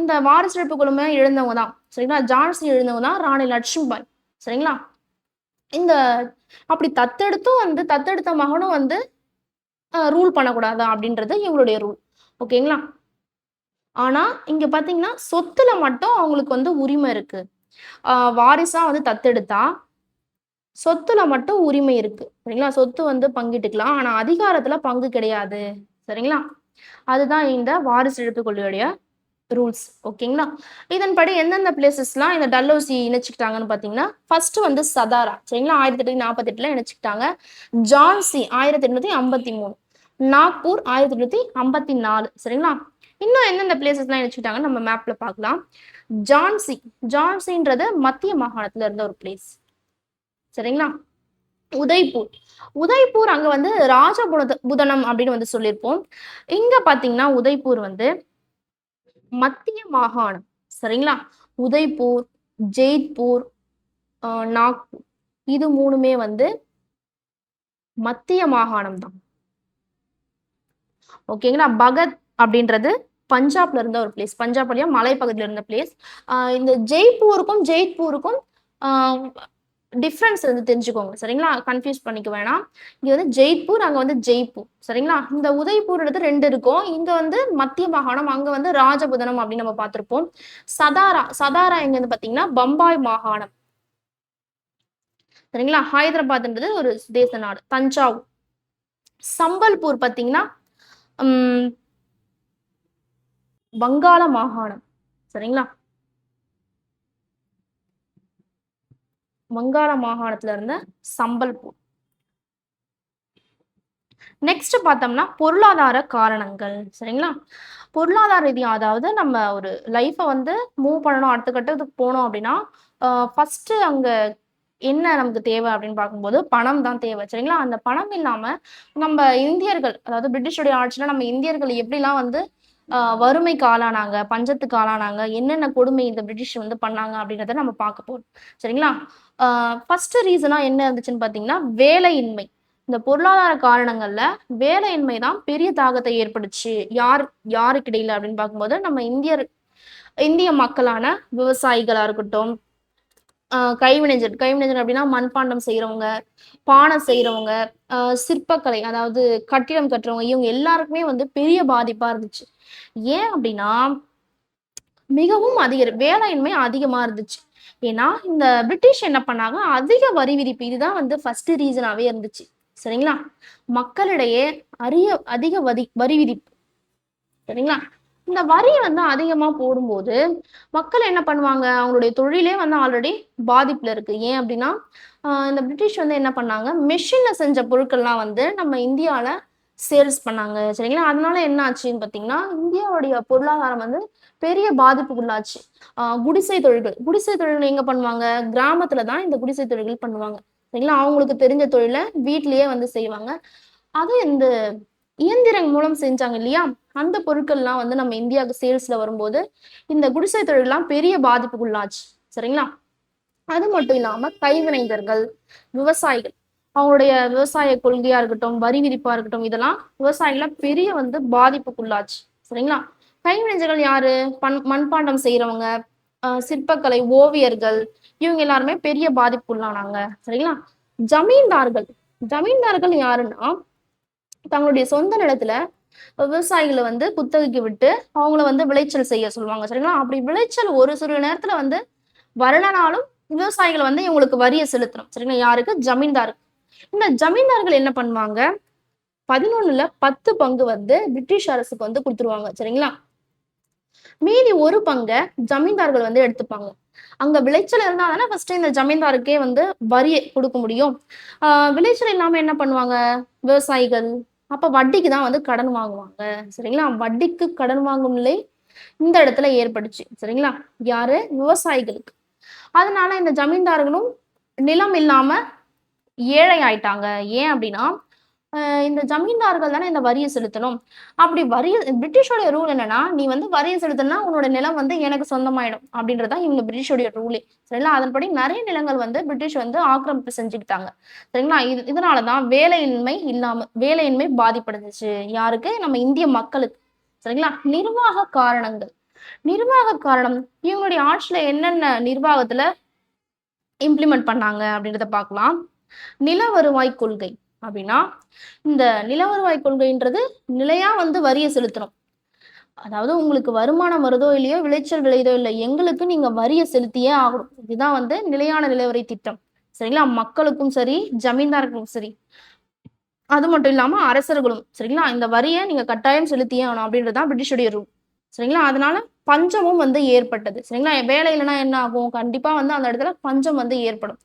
இந்த வாரிசு இழப்பு கொள்கை எழுந்தவங்க தான், சரிங்களா, ஜான்சி எழுந்தவங்க தான் ராணி லட்சுமிபாய். சரிங்களா? இந்த அப்படி தத்தெடுத்த மகனும் வந்து ரூல் பண்ணக்கூடாதா அப்படின்றது இவங்களுடைய ரூல். ஓகேங்களா? ஆனா இங்க பாத்தீங்கன்னா சொத்துல மட்டும் அவங்களுக்கு வந்து உரிமை இருக்கு. வாரிசா வந்து தத்தெடுத்தா சொத்துல மட்டும் உரிமை இருக்கு. சரிங்களா? சொத்து வந்து பங்கிட்டுக்கலாம். ஆனா அதிகாரத்துல பங்கு கிடையாது. சரிங்களா? அதுதான் இந்த வாரிசு இழப்பு கொள்கையுடைய ரூல்ஸ். ஓகேங்களா? இதன்படி எந்தெந்த பிளேசஸ்லாம் இந்த டல்ஹௌசி இணைச்சுக்கிட்டாங்கன்னு பாத்தீங்கன்னா ஃபர்ஸ்ட் வந்து சதாரா. சரிங்களா? 1848ல இணைச்சுக்கிட்டாங்க. ஜான்சி 1853. நாக்பூர் 1854. சரிங்களா? இன்னும் எந்தெந்த பிளேசஸ்லாம் இணைச்சுக்கிட்டாங்கன்னு நம்ம மேப்ல பார்க்கலாம். ஜான்சி. ஜான்சின்றது மத்திய மாகாணத்துல இருந்த ஒரு பிளேஸ். சரிங்களா? உதய்பூர். உதய்பூர் அங்க வந்து புதனம் அப்படின்னு வந்து சொல்லியிருப்போம். இங்க பாத்தீங்கன்னா உதய்பூர் வந்து மத்திய மாகாணம். சரிங்களா? உதய்பூர், ஜெய்ப்பூர், நாக்பூர், இது மூணுமே வந்து மத்திய மாகாணம் தான். ஓகேங்களா. பகத் அப்படின்றது பஞ்சாப்ல இருந்த ஒரு பிளேஸ். பஞ்சாப் வழியா மலைப்பகுதியில இருந்த பிளேஸ். இந்த ஜெய்ப்பூருக்கும் ஜெய்ப்பூருக்கும் ஆ டிஃபரன்ஸ் வந்து தெரிஞ்சுக்கோங்க. சரிங்களா? கன்ஃப்யூஸ் பண்ணிக்க வேணாம். இங்க வந்து ஜெய்ப்பூர், அங்க வந்து ஜெய்ப்பூர். சரிங்களா? இந்த உதய்பூர்ன்றது 2 இருக்கும். இங்க வந்து மத்திய மாகாணம், அங்க வந்து ராஜபுதனம் அப்படின்னு நம்ம பார்த்திருப்போம். சதாரா சதாரா எங்கன்னு பார்த்தீங்கன்னா, பம்பாய் மாகாணம். சரிங்களா? ஹைதராபாத்ன்றது ஒரு தேச நாடு. தஞ்சாவூர். சம்பல்பூர் பார்த்தீங்கன்னா, ம் வங்காள மாகாணம். சரிங்களா? வங்காள மாகாணத்துல இருந்த சம்பல்பூர். நெக்ஸ்ட் பார்த்தோம்னா, பொருளாதார காரணங்கள். சரிங்களா? பொருளாதார ரீதியா அதாவது நம்ம ஒரு லைஃப வந்து மூவ் பண்ணணும், அடுத்த கட்டத்துக்கு போணும் அப்படின்னா, ஃபர்ஸ்ட்டு அங்க என்ன நமக்கு தேவை அப்படின்னு பார்க்கும்போது, பணம் தான் தேவை. சரிங்களா? அந்த பணம் இல்லாம நம்ம இந்தியர்கள், அதாவது பிரிட்டிஷுடைய ஆட்சியில நம்ம இந்தியர்கள் எப்படிலாம் வந்து வறுமைக்கு ஆளானாங்க, பஞ்சத்துக்கு ஆளானாங்க, என்னென்ன கொடுமை இந்த பிரிட்டிஷ் வந்து பண்ணாங்க அப்படின்றத நம்ம பார்க்க போறோம். சரிங்களா? அ ஃபர்ஸ்ட் ரீசனா என்ன இருந்துச்சுன்னு பார்த்தீங்கன்னா, வேலையின்மை. இந்த பொருளாதார காரணங்கள்ல வேலையின்மை தான் பெரிய தாக்கத்தை ஏற்படுச்சு. யாருக்கு இடையில அப்படின்னு பார்க்கும்போது, நம்ம இந்திய மக்களான விவசாயிகளா இருக்கட்டும், கைவினைஞர் அப்படின்னா மண்பாண்டம் செய்றவங்க, பானை செய்றவங்க, சிற்பக்கலை அதாவது கட்டிடம் கட்டுறவங்க, இவங்க எல்லாருக்குமே வந்து பெரிய பாதிப்பா இருந்துச்சு. ஏன் அப்படின்னா, மிகவும் வேலையின்மை அதிகமா இருந்துச்சு. ஏன்னா, இந்த பிரிட்டிஷ் என்ன பண்ணாங்க, அதிக வரி விதிப்பு. இதுதான் வந்து ஃபர்ஸ்ட் ரீசனாவே இருந்துச்சு. சரிங்களா? மக்களிடையே அதிக வரி விதிப்பு. சரிங்களா? இந்த வரிய வந்து அதிகமா போடும்போது, மக்கள் என்ன பண்ணுவாங்க, அவங்களுடைய தொழிலே வந்து ஆல்ரெடி பாதிப்புல இருக்கு. ஏன் அப்டின்னா, இந்த பிரிட்டிஷ் வந்து என்ன பண்ணாங்க, மெஷின்ல செஞ்ச பொருட்கள்லாம் வந்து நம்ம இந்தியால சேல்ஸ் பண்ணாங்க. சரிங்களா? அதனால என்ன ஆச்சுன்னு பார்த்தீங்கன்னா, இந்தியாவுடைய பொருளாதாரம் வந்து பெரிய பாதிப்புக்குள்ளாச்சு. குடிசை தொழில்கள் எங்க பண்ணுவாங்க? கிராமத்துல தான் இந்த குடிசை தொழில்கள் பண்ணுவாங்க. சரிங்களா? அவங்களுக்கு தெரிஞ்ச தொழில வீட்லயே வந்து செய்வாங்க. அது இந்த இயந்திரம் மூலம் செஞ்சாங்க இல்லையா? அந்த பொருட்கள்லாம் வந்து நம்ம இந்தியாவுக்கு சேல்ஸ்ல வரும்போது, இந்த குடிசை தொழில்லாம் பெரிய பாதிப்புக்குள்ளாச்சு. சரிங்களா? அது மட்டும் இல்லாம கைவினைஞர்கள், விவசாயிகள், அவங்களுடைய விவசாய கொள்கையா இருக்கட்டும், வரி விதிப்பா இருக்கட்டும், இதெல்லாம் விவசாயிகள பெரிய வந்து பாதிப்புக்குள்ளாச்சு. சரிங்களா? கைவினைஞர்கள் யாரு? மண்பாண்டம் செய்றவங்க, சிற்பக்கலை, ஓவியர்கள், இவங்க எல்லாருமே பெரிய பாதிப்புக்குள்ளானாங்க. சரிங்களா? ஜமீன்தார்கள் ஜமீன்தார்கள் யாருன்னா, தங்களுடைய சொந்த நிலத்துல விவசாயிகள வந்து குத்தகைக்கு விட்டு, அவங்கள வந்து விளைச்சல் செய்ய சொல்லுவாங்க. சரிங்களா? அப்படி விளைச்சல் ஒரு சில நேரத்துல வந்து வரலனாலும், விவசாயிகள் வந்து இவங்களுக்கு வரிய செலுத்தணும். சரிங்களா? யாருக்கு? ஜமீன்தாருக்கு. இந்த ஜமீன்தார்கள் என்ன பண்ணுவாங்க, 11ல 10 பங்கு வந்து பிரிட்டிஷ் அரசுக்கு வந்து குடுத்துருவாங்க. சரிங்களா? மீதி ஒரு பங்க ஜமீன்தார்கள் வந்து எடுத்துப்பாங்க. அங்க விளைச்சல் இருந்தா தானே ஃபர்ஸ்ட்டு இந்த ஜமீன்தாருக்கே வந்து வரி குடுக்க முடியும். ஆ விளைச்சல் இல்லாம என்ன பண்ணுவாங்க விவசாயிகள்? அப்ப வட்டிக்கு தான் வந்து கடன் வாங்குவாங்க. சரிங்களா? வட்டிக்கு கடன் வாங்கும் நிலை இந்த இடத்துல ஏற்பட்டுச்சு. சரிங்களா? யாரு? விவசாயிகளுக்கு. அதனால இந்த ஜமீன்தார்களும் நிலம் இல்லாம ஏழை ஆயிட்டாங்க. ஏன் அப்டின்னா, இந்த ஜமீன்தார்கள் தானே இந்த வரிய செலுத்தணும். அப்படி பிரிட்டிஷோட ரூல் என்னன்னா, நீ வந்து வரிய செலுத்தலன்னா, உன்னோட நிலம் வந்து எனக்கு சொந்தமாயிடும். அப்படின்றது தான் இவங்க பிரிட்டிஷோடைய ரூலே. சரிங்களா? அதன்படி நெறைய நிலங்கள் வந்து பிரிட்டிஷ் வந்து ஆக்கிரமிப்பு செஞ்சுக்கிட்டாங்க. சரிங்களா? இதனால தான் வேலையின்மை பாதிப்படைஞ்சுச்சு. யாருக்கு? நம்ம இந்திய மக்களுக்கு. சரிங்களா? நிர்வாக காரணங்கள். நிர்வாக காரணம் இவங்களுடைய ஆட்சியில என்னென்ன நிர்வாகத்துல இம்ப்ளிமெண்ட் பண்ணாங்க அப்படின்றத பார்க்கலாம். நில வருவாய் கொள்கை அப்படின்னா, இந்த நில வருவாய் கொள்கைன்றது நிலையா வந்து வரிய செலுத்தணும். அதாவது உங்களுக்கு வருமானம் வருதோ இல்லையோ, விளைச்சல் விளையுதோ இல்ல, எங்களுக்கு நீங்க வரிய செலுத்தியே ஆகணும். இதுதான் வந்து நிலையான நிலவரி திட்டம். சரிங்களா? மக்களுக்கும் சரி, ஜமீன்தாருக்கும் சரி. அது மட்டும் இல்லாம அரசர்களும். சரிங்களா? இந்த வரிய நீங்க கட்டாயம் செலுத்தியே ஆகணும் அப்படின்றது தான் பிரிட்டிஷுடைய ரூல். சரிங்களா? அதனால பஞ்சமும் வந்து ஏற்பட்டது. சரிங்களா? வேலை இல்லன்னா என்ன ஆகும்? கண்டிப்பா வந்து அந்த இடத்துல பஞ்சம் வந்து ஏற்படும்.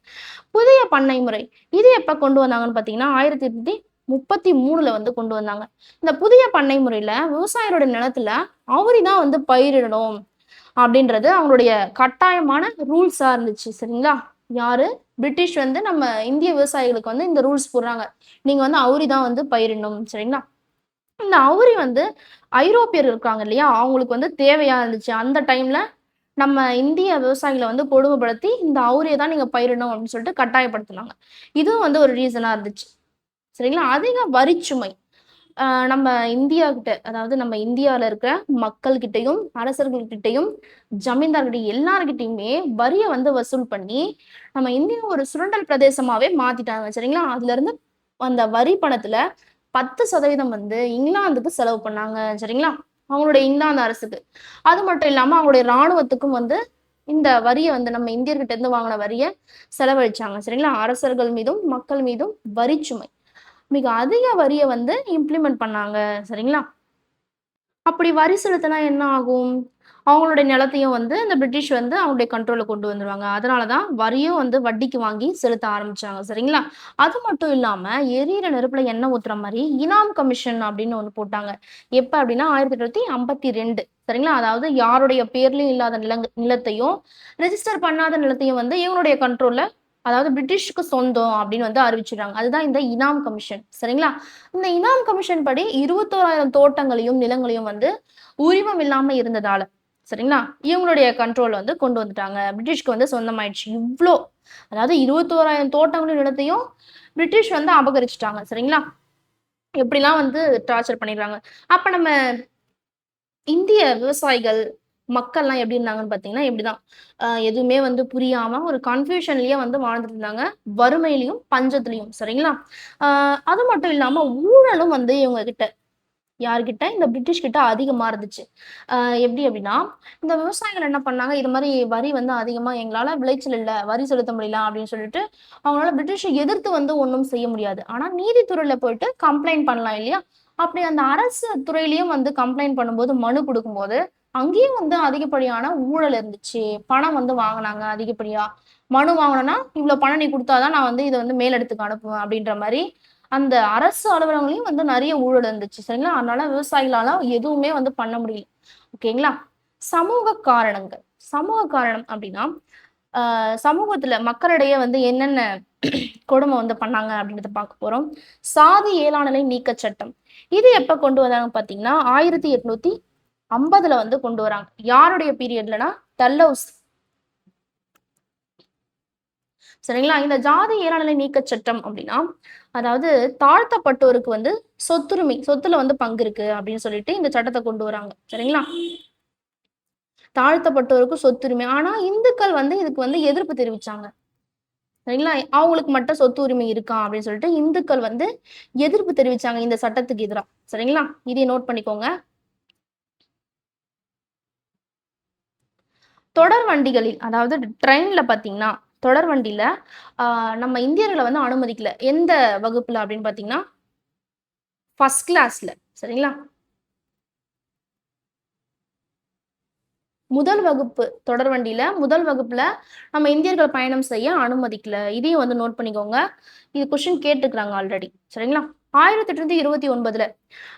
புதிய பண்ணை முறை. இது எப்ப கொண்டு வந்தாங்கன்னு பார்த்தீங்கன்னா, 1833ல வந்து கொண்டு வந்தாங்க. இந்த புதிய பண்ணை முறையில விவசாயியோட நிலத்துல அவரி தான் வந்து பயிரிடணும் அப்படின்றது அவங்களுடைய கட்டாயமான ரூல்ஸா இருந்துச்சு. சரிங்களா? யாரு? பிரிட்டிஷ் வந்து நம்ம இந்திய விவசாயிகளுக்கு வந்து இந்த ரூல்ஸ் போடுறாங்க. நீங்க வந்து அவுரி தான் வந்து பயிரிடணும். சரிங்களா? இந்த அவுரி வந்து ஐரோப்பியர் இருக்காங்க இல்லையா? அவங்களுக்கு வந்து தேவையா இருந்துச்சு. அந்த டைம்ல நம்ம இந்திய விவசாயிகள வந்து கொடுமைப்படுத்தி, இந்த அவுரிய தான் நீங்க பயிரிடணும் அப்படின்னு சொல்லிட்டு கட்டாயப்படுத்துனாங்க. இதுவும் வந்து ஒரு ரீசனா இருந்துச்சு. சரிங்களா? அதிக வரிச்சுமை. நம்ம இந்தியா கிட்ட, அதாவது நம்ம இந்தியால இருக்கிற மக்கள் கிட்டயும், அரசர்கள் கிட்டயும், ஜமீன்தார்கிட்ட எல்லார்கிட்டயுமே வரிய வந்து வசூல் பண்ணி, நம்ம இந்தியா ஒரு சுரண்டல் பிரதேசமாவே மாத்திட்டாங்க. சரிங்களா? அதுல இருந்து அந்த வரி பணத்துல 10% வந்து இங்கிலாந்துக்கு செலவு பண்ணாங்க. சரிங்களா? அவங்களுடைய இங்கிலாந்து அரசுக்கு. அது மட்டும் இல்லாம அவங்களுடைய ராணுவத்துக்கும் வந்து இந்த வரிய வந்து நம்ம இந்தியர்கிட்ட இருந்து வாங்கின வரிய செலவழிச்சாங்க. சரிங்களா? அரசர்கள் மீதும், மக்கள் மீதும் வரிச்சுமை. மிக அதிக வரிய வந்து இம்ப்ளிமெண்ட் பண்ணாங்க. சரிங்களா? அப்படி வரி செலுத்தினா என்ன ஆகும்? அவங்களுடைய நிலத்தையும் வந்து இந்த பிரிட்டிஷ் வந்து அவங்களுடைய கண்ட்ரோல்ல கொண்டு வந்துருவாங்க. அதனால தான் வரியும் வந்து வட்டிக்கு வாங்கி செலுத்த ஆரம்பிச்சாங்க. சரிங்களா? அது மட்டும் இல்லாம எரியிற நெருப்புல எண்ணெய் ஊத்துற மாரி இனாம் கமிஷன் அப்படின்னு ஒண்ணு போட்டாங்க. எப்ப அப்படின்னா 1852. சரிங்களா? அதாவது யாருடைய பேர்லயும் இல்லாத நிலத்தையும், ரெஜிஸ்டர் பண்ணாத நிலத்தையும் வந்து இவங்களுடைய கண்ட்ரோல்ல, அதாவது பிரிட்டிஷ்க்கு சொந்தம் அப்படின்னு வந்து அறிவிச்சுடுறாங்க. அதுதான் இந்த இனாம் கமிஷன். சரிங்களா? இந்த இனாம் கமிஷன் படி 21,000 தோட்டங்களையும், நிலங்களையும் வந்து உரிமம் இல்லாம இருந்ததால, சரிங்களா? இவங்களுடைய கண்ட்ரோல் வந்து கொண்டு வந்துட்டாங்க. பிரிட்டிஷ்க்கு வந்து சொந்தமாயிடுச்சு. அதாவது 21,000 தோட்டங்களையும், நிலத்தையும் பிரிட்டிஷ் வந்து அபகரிச்சுட்டாங்க. சரிங்களா? எப்படிலாம் வந்து டார்ச்சர் பண்ணிடுறாங்க. அப்ப நம்ம இந்திய விவசாயிகள், மக்கள்லாம் எப்படி இருந்தாங்கன்னு பார்த்தீங்கன்னா, இப்படிதான். எதுவுமே வந்து புரியாம ஒரு கன்ஃப்யூஷன்லயே வந்து வாழ்ந்துட்டு இருந்தாங்க. வறுமையிலயும், பஞ்சத்திலயும். சரிங்களா? அ அது மட்டும் இல்லாம ஊழலும் வந்து இவங்க கிட்ட, யார்கிட்ட? இந்த பிரிட்டிஷ் கிட்ட அதிகமா இருந்துச்சு. அ எப்படி அப்படின்னா, இந்த விவசாயிகள் என்ன பண்ணாங்க, இது மாரி வரி வந்து அதிகமா எங்களால விளைச்சல் இல்ல, வரி செலுத்த முடியல அப்படின்னு சொல்லிட்டு, அவங்களால பிரிட்டிஷை எதிர்த்து வந்து ஒண்ணும் செய்ய முடியாது. ஆனா நீதித்துறையில போயிட்டு கம்ப்ளைண்ட் பண்ணலாம் இல்லையா? அப்படி அந்த அரசு துறையிலயும் வந்து கம்ப்ளைண்ட் பண்ணும்போது, மனு குடுக்கும்போது, அங்கேயும் வந்து அதிகப்படியான ஊழல் இருந்துச்சு. பணம் வந்து வாங்குனாங்க அதிகப்படியா. மனு வாங்கணும்னா, இவ்வளோ பணம் நீ குடுத்தா தான் நான் வந்து இத வந்து மேலிடத்துக்கு அனுப்புவேன் அப்படின்ற மாரி அந்த அரசு அலுவலகங்களையும் வந்து நெறைய ஊழல் இருந்துச்சு. சரிங்களா? அதனால விவசாயிகளால எதுவுமே வந்து பண்ண முடியல. ஓகேங்களா? சமூக காரணங்கள். சமூக காரணம் அப்டின்னா, சமூகத்துல மக்களிடையே வந்து என்னென்ன கொடுமை வந்து பண்ணாங்க அப்படின்றத பார்க்க போறோம். சாதி ஏலாணலை நீக்க சட்டம். இது எப்ப கொண்டு வந்தாங்கன்னு பார்த்தீங்கன்னா, 1850ல வந்து கொண்டு வராங்க. யாருடைய பீரியட்லனா, டல்ஹவுஸ். சரிங்களா? இந்த ஜாதி ஏறாநிலை நீக்கச் சட்டம் அப்படின்னா, அதாவது தாழ்த்தப்பட்டோருக்கு வந்து சொத்துரிமை, சொத்துல வந்து பங்கு இருக்கு அப்படின்னு சொல்லிட்டு இந்த சட்டத்த கொண்டு வராங்க. சரிங்களா? தாழ்த்தப்பட்டோருக்கு சொத்துரிமை. ஆனா இந்துக்கள் வந்து இதுக்கு வந்து எதிர்ப்பு தெரிவிச்சாங்க. சரிங்களா? அவங்களுக்கு மட்டும் சொத்து உரிமை இருக்கா அப்படின்னு சொல்லிட்டு இந்துக்கள் வந்து எதிர்ப்பு தெரிவிச்சாங்க இந்த சட்டத்துக்கு எதிரா. சரிங்களா? இதைய நோட் பண்ணிக்கோங்க. தொடர் வண்டிகளில், அதாவது ட்ரெயின்ல பார்த்தீங்கன்னா, தொடர் வண்டியில நம்ம இந்தியர்கள வந்து அனுமதிக்கல. எந்த வகுப்புல அப்படின்னு பார்த்தீங்கன்னா, ஃபர்ஸ்ட் கிளாஸ்ல. சரிங்களா? முதல் வகுப்பு தொடர் வண்டியில, முதல் வகுப்புல நம்ம இந்தியர்கள் பயணம் செய்ய அனுமதிக்கல. இதையும் வந்து நோட் பண்ணிக்கோங்க. இது கொஸ்டின் கேட்டுருக்காங்க ஆல்ரெடி. சரிங்களா? 1829ல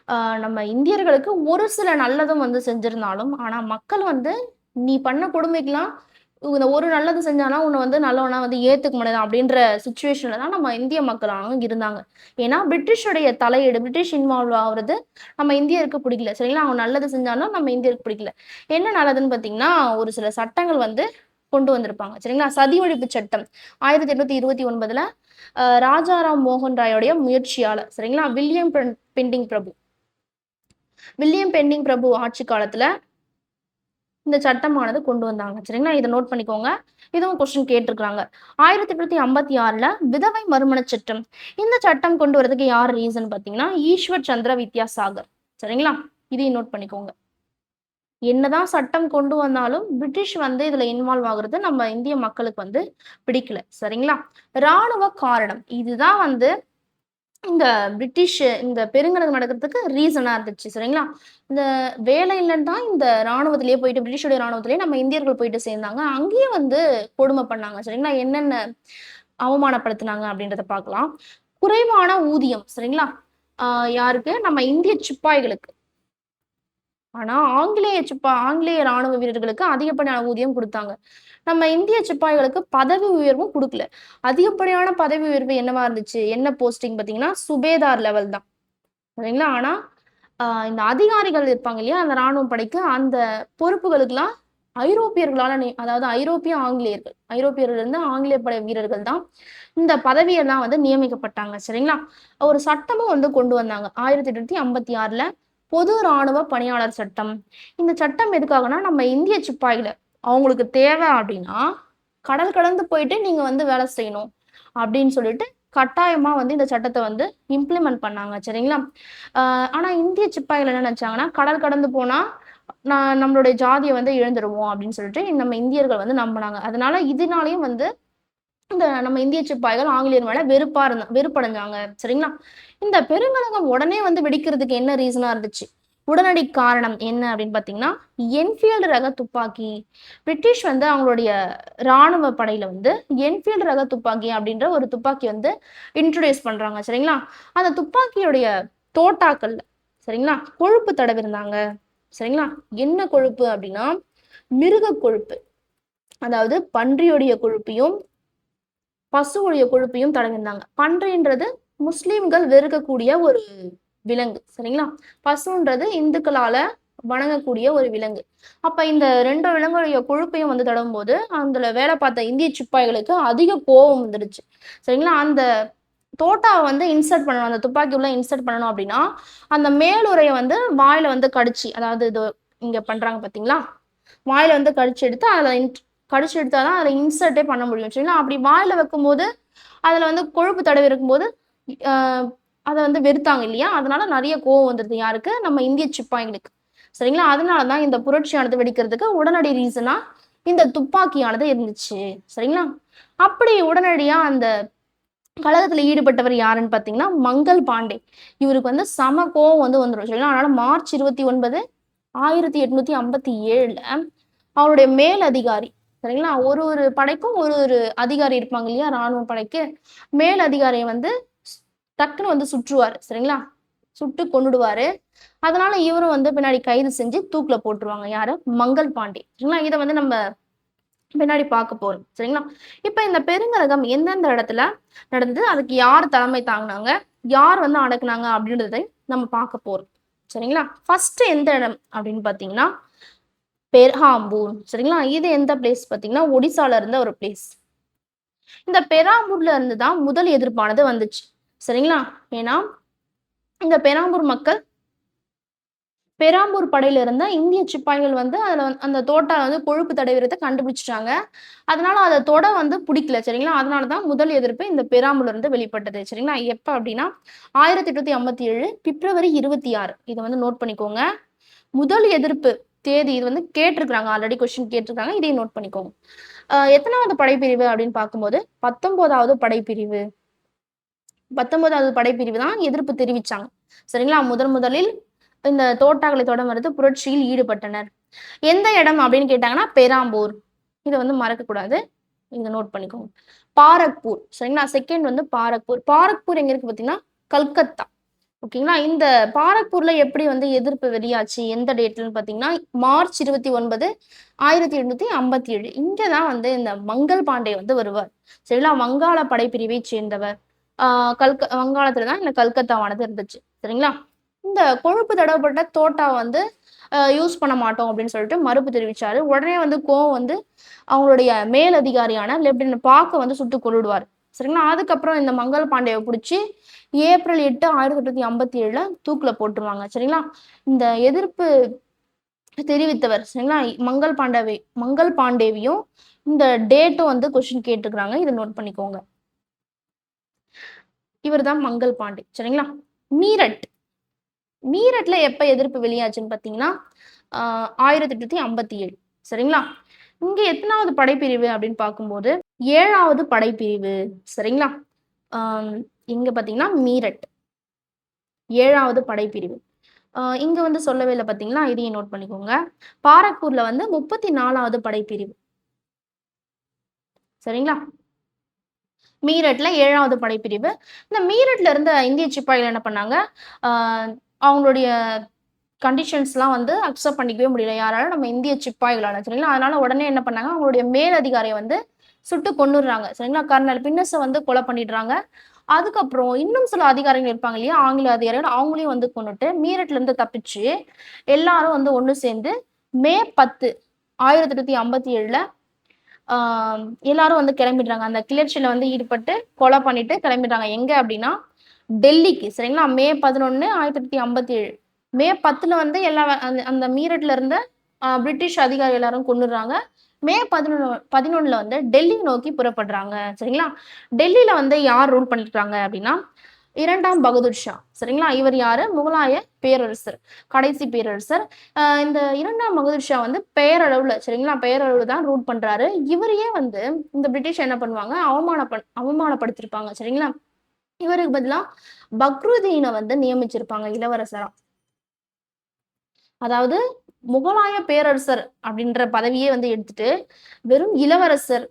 அ நம்ம இந்தியர்களுக்கு ஒரு சில நல்லதும் வந்து செஞ்சிருந்தாலும், ஆனா மக்கள் வந்து, "நீ பண்ண கொடுமைக்கெல்லாம் இந்த ஒரு நல்லது செஞ்சானா, உன்ன வந்து நல்லவனா வந்து ஏத்துக்க முடியாது." அப்படின்ற சிச்சுவேஷன்ல தான் நம்ம இந்திய மக்கள் இருந்தாங்க. ஏன்னா, பிரிட்டிஷுடைய தலையீடு, பிரிட்டிஷ் இன்வால்வ் ஆவுறது நம்ம இந்தியருக்கு பிடிக்கல. சரிங்களா? அவங்க நல்லது செஞ்சாலும் நம்ம இந்தியருக்கு பிடிக்கல. என்ன நல்லதுன்னு பார்த்தீங்கன்னா, ஒரு சில சட்டங்கள் வந்து கொண்டு வந்திருப்பாங்க. சரிங்களா? சதி ஒழிப்பு சட்டம் 1829ல ராஜாராம் மோகன் ராயோடைய முயற்சியால, சரிங்களா? வில்லியம் பெண்டிங் பிரபு ஆட்சி காலத்துல இந்த சட்டமானது கொண்டு வந்தாங்க. சரிங்களா? இத நோட் பண்ணிக்கோங்க. இதுவும் கொஸ்டின் கேட்டிருக்காங்க. 1856ல விதவை மறுமணச் சட்டம். இந்த சட்டம் கொண்டு வரதுக்கு யார் ரீசன் பார்த்தீங்கன்னா, ஈஸ்வர் சந்திர வித்யாசாகர். சரிங்களா? இதையும் நோட் பண்ணிக்கோங்க. என்னதான் சட்டம் கொண்டு வந்தாலும், பிரிட்டிஷ் வந்து இதுல இன்வால்வ் ஆகுறது நம்ம இந்திய மக்களுக்கு வந்து பிடிக்கல. சரிங்களா? ராணுவ காரணம். இதுதான் வந்து இந்த பிரிட்டிஷ் இந்த பெருங்கடல் நடக்கிறதுக்கு ரீசனா இருந்துச்சு. சரிங்களா? இந்த வேலை இல்லன்னு தான் இந்த ராணுவத்திலேயே போயிட்டு பிரிட்டிஷுடைய ராணுவத்திலேயே நம்ம இந்தியர்கள் போயிட்டு சேர்ந்தாங்க. அங்கேயும் வந்து கொடுமை பண்ணாங்க. சரிங்களா? என்னென்ன அவமானப்படுத்துனாங்க அப்படின்றத பார்க்கலாம். குறைவான ஊதியம். சரிங்களா? ஆ யாருக்கு? நம்ம இந்திய சிப்பாய்களுக்கு. ஆனா, ஆங்கிலேய ராணுவ வீரர்களுக்கு அதிகப்படியான ஊதியம் குடுத்தாங்க. நம்ம இந்திய சிப்பாய்களுக்கு பதவி உயர்வும் குடுக்கல. அதிகப்படியான பதவி உயர்வு என்னவா இருந்துச்சு? என்ன போஸ்டிங் பார்த்தீங்கன்னா, சுபேதார் லெவல் தான். சரிங்களா? ஆனா, இந்த அதிகாரிகள் இருப்பாங்க இல்லையா? அந்த ராணுவ படைக்கு அந்த பொறுப்புகளுக்கெல்லாம் ஐரோப்பியர்களால அதாவது ஐரோப்பிய ஆங்கிலேயர்கள், ஐரோப்பியர்கள் இருந்து ஆங்கிலேய படை வீரர்கள் தான் இந்த பதவியெல்லாம் வந்து நியமிக்கப்பட்டாங்க. சரிங்களா? ஒரு சட்டமும் வந்து கொண்டு வந்தாங்க 1856ல பொது ராணுவ பணியாளர் சட்டம். இந்த சட்டம் எதுக்காகனா நம்ம இந்திய சிப்பாய்களை அவங்களுக்கு தேவை அப்படின்னா கடல் கடந்து போயிட்டு நீங்க வந்து வேலை செய்யணும் அப்படின்னு சொல்லிட்டு கட்டாயமா வந்து இந்த சட்டத்தை வந்து இம்ப்ளிமெண்ட் பண்ணாங்க. சரிங்களா? ஆனா இந்திய சிப்பாய்கள் என்ன நினைச்சாங்கன்னா கடல் கடந்து போனா நம்மளுடைய ஜாதியை வந்து இழந்துருவோம் அப்படின்னு சொல்லிட்டு நம்ம இந்தியர்கள் வந்து நம்பினாங்க. அதனால இதனாலையும் வந்து இந்த நம்ம இந்திய சிப்பாய்கள் ஆங்கிலேயர் மேல வெறுப்படைஞ்சாங்க. சரிங்களா? இந்த பெருங்கலகம் உடனே வந்து வெடிக்கிறதுக்கு என்ன ரீசனா இருந்துச்சு? உடனடி காரணம் என்ன அப்படின்னு பாத்தீங்கன்னா என்ஃபீல்டு ரக துப்பாக்கி. பிரிட்டிஷ் வந்து அவங்களுடைய ராணுவ படையில வந்து என்ஃபீல்டு ரக துப்பாக்கி அப்படின்ற ஒரு துப்பாக்கி வந்து இன்ட்ரோடியூஸ் பண்றாங்க. சரிங்களா? அந்த துப்பாக்கியுடைய தோட்டாக்கள்ல சரிங்களா கொழுப்பு தடவிருந்தாங்க. சரிங்களா? என்ன கொழுப்பு அப்படின்னா மிருக கொழுப்பு. அதாவது பன்றியுடைய கொழுப்பையும் பசுவுடைய கொழுப்பையும் தடவிருந்தாங்க. பன்றின்றது முஸ்லிம்கள் வெறுக்கக்கூடிய ஒரு விலங்கு. சரிங்களா? பசுன்றது இந்துக்களால வணங்கக்கூடிய ஒரு விலங்கு. அப்ப இந்த 2 விலங்குடைய கொழுப்பையும் வந்து தடவும் போது அதுல வேலை பார்த்த இந்திய சிப்பாய்களுக்கு அதிக கோபம் வந்துடுச்சு. சரிங்களா? அந்த தோட்டாவை வந்து இன்சர்ட் பண்ணணும், அந்த துப்பாக்கி உள்ள இன்சர்ட் பண்ணணும் அப்படின்னா அந்த மேலுறையை வந்து வாயில வந்து கடிச்சு, அதாவது இது இங்க பண்றாங்க பாத்தீங்களா, வாயில வந்து கடிச்சு எடுத்து அதில் கடிச்சு எடுத்தாதான் அதில் இன்சர்ட்டே பண்ண முடியும். சரிங்களா? அப்படி வாயில வைக்கும் போது அதுல வந்து கொழுப்பு தடவி இருக்கும்போது அதை வந்து வெறுத்தாங்க இல்லையா? அதனால நிறைய கோவம் வந்துருது. யாருக்கு? நம்ம இந்திய சிப்பாய்களுக்கு. சரிங்களா? அதனாலதான் இந்த புரட்சியானது வெடிக்கிறதுக்கு உடனடி ரீசனா இந்த துப்பாக்கியானது இருந்துச்சு. சரிங்களா? அப்படி உடனடியா அந்த கழகத்துல ஈடுபட்டவர் யாருன்னு பாத்தீங்கன்னா மங்கள் பாண்டே. இவருக்கு வந்து சம கோவம் வந்து வந்துடும். சரிங்களா? அதனால மார்ச் 29 1857ல அவருடைய மேல் அதிகாரி, சரிங்களா, ஒரு ஒரு படைக்கும் ஒரு ஒரு அதிகாரி இருப்பாங்க இல்லையா, ராணுவ படைக்கு மேல் அதிகாரியை வந்து டக்குன்னு வந்து சுற்றுவாரு. சரிங்களா? சுட்டு கொன்னுடுவாரு. அதனால இவரும் வந்து பின்னாடி கைது செஞ்சு தூக்குல போட்டுருவாங்க. யாரு? மங்கள் பாண்டே. சரிங்களா? இதை வந்து நம்ம பின்னாடி பார்க்க போறோம். சரிங்களா? இப்ப இந்த பெருங்கலகம் எந்தெந்த இடத்துல நடந்து அதுக்கு யார் தலைமை தாங்கினாங்க, யார் வந்து அடக்குனாங்க அப்படின்றதை நம்ம பார்க்க போறோம். சரிங்களா? ஃபர்ஸ்ட் எந்த இடம் அப்படின்னு பாத்தீங்கன்னா பெர்ஹாம்பூர். சரிங்களா? இது எந்த பிளேஸ் பாத்தீங்கன்னா ஒடிசால இருந்த ஒரு பிளேஸ். இந்த பெராம்பூர்ல இருந்து தான் முதல் எதிர்ப்பானது வந்துச்சு. சரிங்களா? ஏன்னா இந்த பெராம்பூர் மக்கள் பெராம்பூர் படையில இருந்த இந்திய சிப்பாய்கள் வந்து அதுல அந்த தோட்டா வந்து கொழுப்பு தடவிறத கண்டுபிடிச்சிட்டாங்க. அதனால அதை தொட வந்து பிடிக்கல. சரிங்களா? அதனாலதான் முதல் எதிர்ப்பு இந்த பெராம்பூர்ல இருந்து வெளிப்பட்டது. சரிங்களா? எப்ப அப்படின்னா 1857 பிப்ரவரி 26. இதை வந்து நோட் பண்ணிக்கோங்க. முதல் எதிர்ப்பு தேதி இது வந்து கேட்டிருக்காங்க, ஆல்ரெடி கொஸ்டின் கேட்டிருக்காங்க, இதையும் நோட் பண்ணிக்கோங்க. எத்தனாவது படைப்பிரிவு அப்படின்னு பார்க்கும்போது 19வது படைப்பிரிவு. 19வது படைப்பிரிவு தான் எதிர்ப்பு தெரிவிச்சாங்க. சரிங்களா? முதலில் இந்த தோட்டாக்களை தொடர்ந்து புரட்சியில் ஈடுபட்டனர். எந்த இடம் அப்படின்னு கேட்டாங்கன்னா பெராம்பூர். இதை வந்து மறக்க கூடாது, இதை நோட் பண்ணிக்கோங்க. பாரக்பூர். சரிங்களா? செகண்ட் வந்து பாரக்பூர். பாரக்பூர் எங்க இருக்கு பாத்தீங்கன்னா கல்கத்தா. ஓகேங்களா? இந்த பாரக்பூர்ல எப்படி வந்து எதிர்ப்பு வெளியாச்சு, எந்த டேட்லன்னு பாத்தீங்கன்னா மார்ச் 29 1857. இங்கதான் வந்து இந்த மங்கள் பாண்டே வந்து வருவார். சரிங்களா? வங்காள படைப்பிரிவை சேர்ந்தவர். வங்காளத்துலதான் இந்த கல்கத்தாவானது இருந்துச்சு. சரிங்களா? இந்த கொழுப்பு தடவப்பட்ட தோட்டா வந்து யூஸ் பண்ண மாட்டோம் அப்படின்னு சொல்லிட்டு மறுப்பு தெரிவிச்சாரு. உடனே வந்து கோவம் வந்து அவங்களுடைய மேல் அதிகாரியான லெப்டினன்ட் பாக்க வந்து சுட்டு கொள்ளுடுவார். சரிங்களா? அதுக்கப்புறம் இந்த மங்கள் பாண்டேவை பிடிச்சி ஏப்ரல் 8 1857 தூக்குல போட்டுருவாங்க. சரிங்களா? இந்த எதிர்ப்பு தெரிவித்தவர் சரிங்களா மங்கள் பாண்டேவியும் இந்த டேட்டும் வந்து கொஸ்டின் கேட்டுக்கிறாங்க, இதை நோட் பண்ணிக்கோங்க. இவர் தான் மங்கள் பாண்டே. சரிங்களா? மீரட். மீரட்ல எப்ப எதிர்ப்பு வெளியாச்சுன்னு பாத்தீங்கன்னா 1857. சரிங்களா? இங்க எத்தனாவது படைப்பிரிவு அப்படின்னு பார்க்கும்போது 7வது படைப்பிரிவு. சரிங்களா? இங்க பாத்தீங்கன்னா மீரட் 7வது படைப்பிரிவு. இங்க வந்து சொல்லவே இல்லை பாத்தீங்களா, இதையும் நோட் பண்ணிக்கோங்க. பாரக்பூர்ல வந்து 34வது படைப்பிரிவு. சரிங்களா? மீரட்ல 7வது படைப்பிரிவு. இந்த மீரட்ல இருந்த இந்திய சிப்பாய்கள் என்ன பண்ணாங்க, அவங்களுடைய கண்டிஷன்ஸ்லாம் வந்து அக்செப்ட் பண்ணிக்கவே முடியல யாரால, நம்ம இந்திய சிப்பாய்களால. சரிங்களா? அதனால உடனே என்ன பண்ணாங்க, அவங்களுடைய மேல் அதிகாரியை வந்து சுட்டு கொன்னுடுறாங்க. சரிங்களா? கர்னல் பின்னஸை வந்து கொலை பண்ணிடுறாங்க. அதுக்கப்புறம் இன்னும் சில அதிகாரிகள் இருப்பாங்க இல்லையா, ஆங்கில அதிகாரிகள், அவங்களையும் வந்து கொண்டுட்டு மீரட்ல இருந்து தப்பிச்சு எல்லாரும் வந்து ஒண்ணு சேர்ந்து மே 10 1857 எல்லாரும் வந்து கிளம்பிடுறாங்க. அந்த கிளர்ச்சியில வந்து ஈடுபட்டு கொலை பண்ணிட்டு கிளம்பிடுறாங்க. எங்க அப்படின்னா டெல்லிக்கு. சரிங்களா? மே 11 1857. மே 10 வந்து எல்லா அந்த அந்த மீரட்ல இருந்த பிரிட்டிஷ் அதிகாரி எல்லாரும் கொன்னுடுறாங்க. மே 11 வந்து டெல்லி நோக்கி புறப்படுறாங்க. சரிங்களா? டெல்லியில வந்து யார் ரூல் பண்ணிருக்காங்க அப்படின்னா 2ஆம் பகதூர் ஷா. சரிங்களா? இவர் யாரு? முகலாய பேரரசர். கடைசி பேரரசர். இந்த 2ஆம் பகதூர் ஷா வந்து பெயரளவுல, சரிங்களா? பெயரளவுல தான் ரூல் பண்றாரு. இவரையே வந்து இந்த பிரிட்டிஷ் என்ன பண்ணுவாங்க? அவமானப்படுத்திருப்பாங்க. சரிங்களா? இவருக்கு பதிலா பக்ருதீன வந்து நியமிச்சிருப்பாங்க இளவரசரா. அதாவது முகலாய பேரரசர் அப்படின்ற பதவியே வந்து எடுத்துட்டு வெறும் இளவரசர்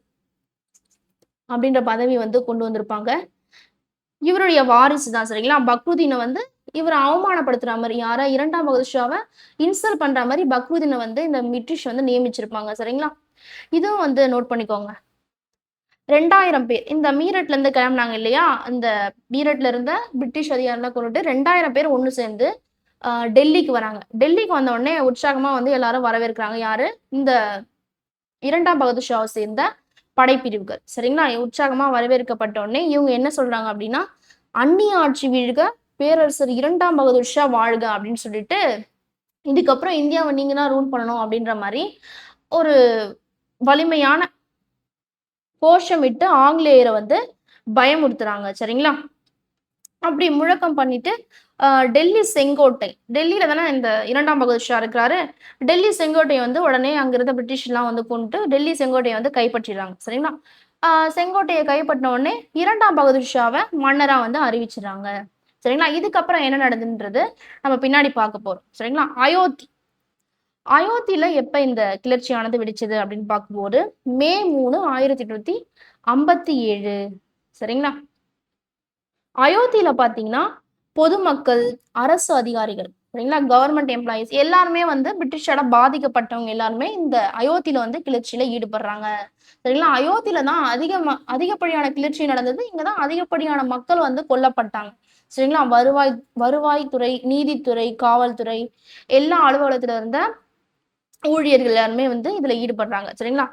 அப்படின்ற பதவி வந்து கொண்டு வந்திருப்பாங்க. இவருடைய வாரிசு தான். சரிங்களா? பக்ருதீனை வந்து இவர் அவமானப்படுத்துற மாதிரி, யாரா 2ஆம் பகதூர் ஷாவை இன்சல்ட் பண்ற மாதிரி பக்ருதீனை வந்து இந்த பிரிட்டிஷ் வந்து நியமிச்சிருப்பாங்க. சரிங்களா? இதுவும் வந்து நோட் பண்ணிக்கோங்க. 2000 பேர் இந்த மீரட்ல இருந்து கிளம்புனாங்க இல்லையா? இந்த மீரட்ல இருந்த பிரிட்டிஷ் அதிகாரிலாம் கொண்டுட்டு 2000 பேர் ஒண்ணு சேர்ந்து டெல்லிக்கு வராங்க. டெல்லிக்கு வந்த உடனே உற்சாகமா வந்து எல்லாரும் வரவேற்கிறாங்க. யாரு? இந்த 2ஆம் பகதூர் ஷாவை சேர்ந்த படைப்பிரிவுகள். சரிங்களா? உற்சாகமா வரவேற்கப்பட்ட உடனே இவங்க என்ன சொல்றாங்க அப்படின்னா, அந்நிய ஆட்சி வீழ்க, பேரரசர் 2ஆம் பகதூர் ஷா வாழ்க அப்படின்னு சொல்லிட்டு, இதுக்கப்புறம் இந்தியாவை நீங்க தான் ரூல் பண்ணணும் அப்படின்ற மாதிரி ஒரு வலிமையான கோஷமிட்டு ஆங்கிலேயரை வந்து பயமுறுத்துறாங்க. சரிங்களா? அப்படி முழக்கம் பண்ணிட்டு டெல்லி செங்கோட்டை, டெல்லியில தானே இந்த 2ஆம் பகதூர் ஷா இருக்கிறாரு. டெல்லி செங்கோட்டையை வந்து உடனே அங்க இருந்த பிரிட்டிஷ்லாம் வந்து கொண்டுட்டு டெல்லி செங்கோட்டையை வந்து கைப்பற்றிடுறாங்க. சரிங்களா? செங்கோட்டையை கைப்பற்றின உடனே 2ஆம் பகதூர் ஷாவை மன்னரா வந்து அறிவிச்சிடுறாங்க. சரிங்களா? இதுக்கப்புறம் என்ன நடந்துன்றது நம்ம பின்னாடி பார்க்க போறோம். சரிங்களா? அயோத்தி. அயோத்தியில எப்ப இந்த கிளர்ச்சியானது வெடிச்சது அப்படின்னு பார்க்கும்போது மே 3 1857. சரிங்களா? அயோத்தியில பாத்தீங்கன்னா பொதுமக்கள், அரசு அதிகாரிகள், சரிங்களா? கவர்மெண்ட் எம்ப்ளாயீஸ் எல்லாருமே வந்து பிரிட்டிஷால பாதிக்கப்பட்டவங்க எல்லாருமே இந்த அயோத்தியில வந்து கிளர்ச்சியில ஈடுபடுறாங்க. சரிங்களா? அயோத்தியில தான் அதிகப்படியான கிளர்ச்சி நடந்தது. இங்கதான் அதிகப்படியான மக்கள் வந்து கொல்லப்பட்டாங்க. சரிங்களா? வருவாய்த்துறை, நீதித்துறை, காவல்துறை எல்லா அலுவலகத்துல இருந்த ஊழியர்கள் எல்லாருமே வந்து இதுல ஈடுபடுறாங்க. சரிங்களா?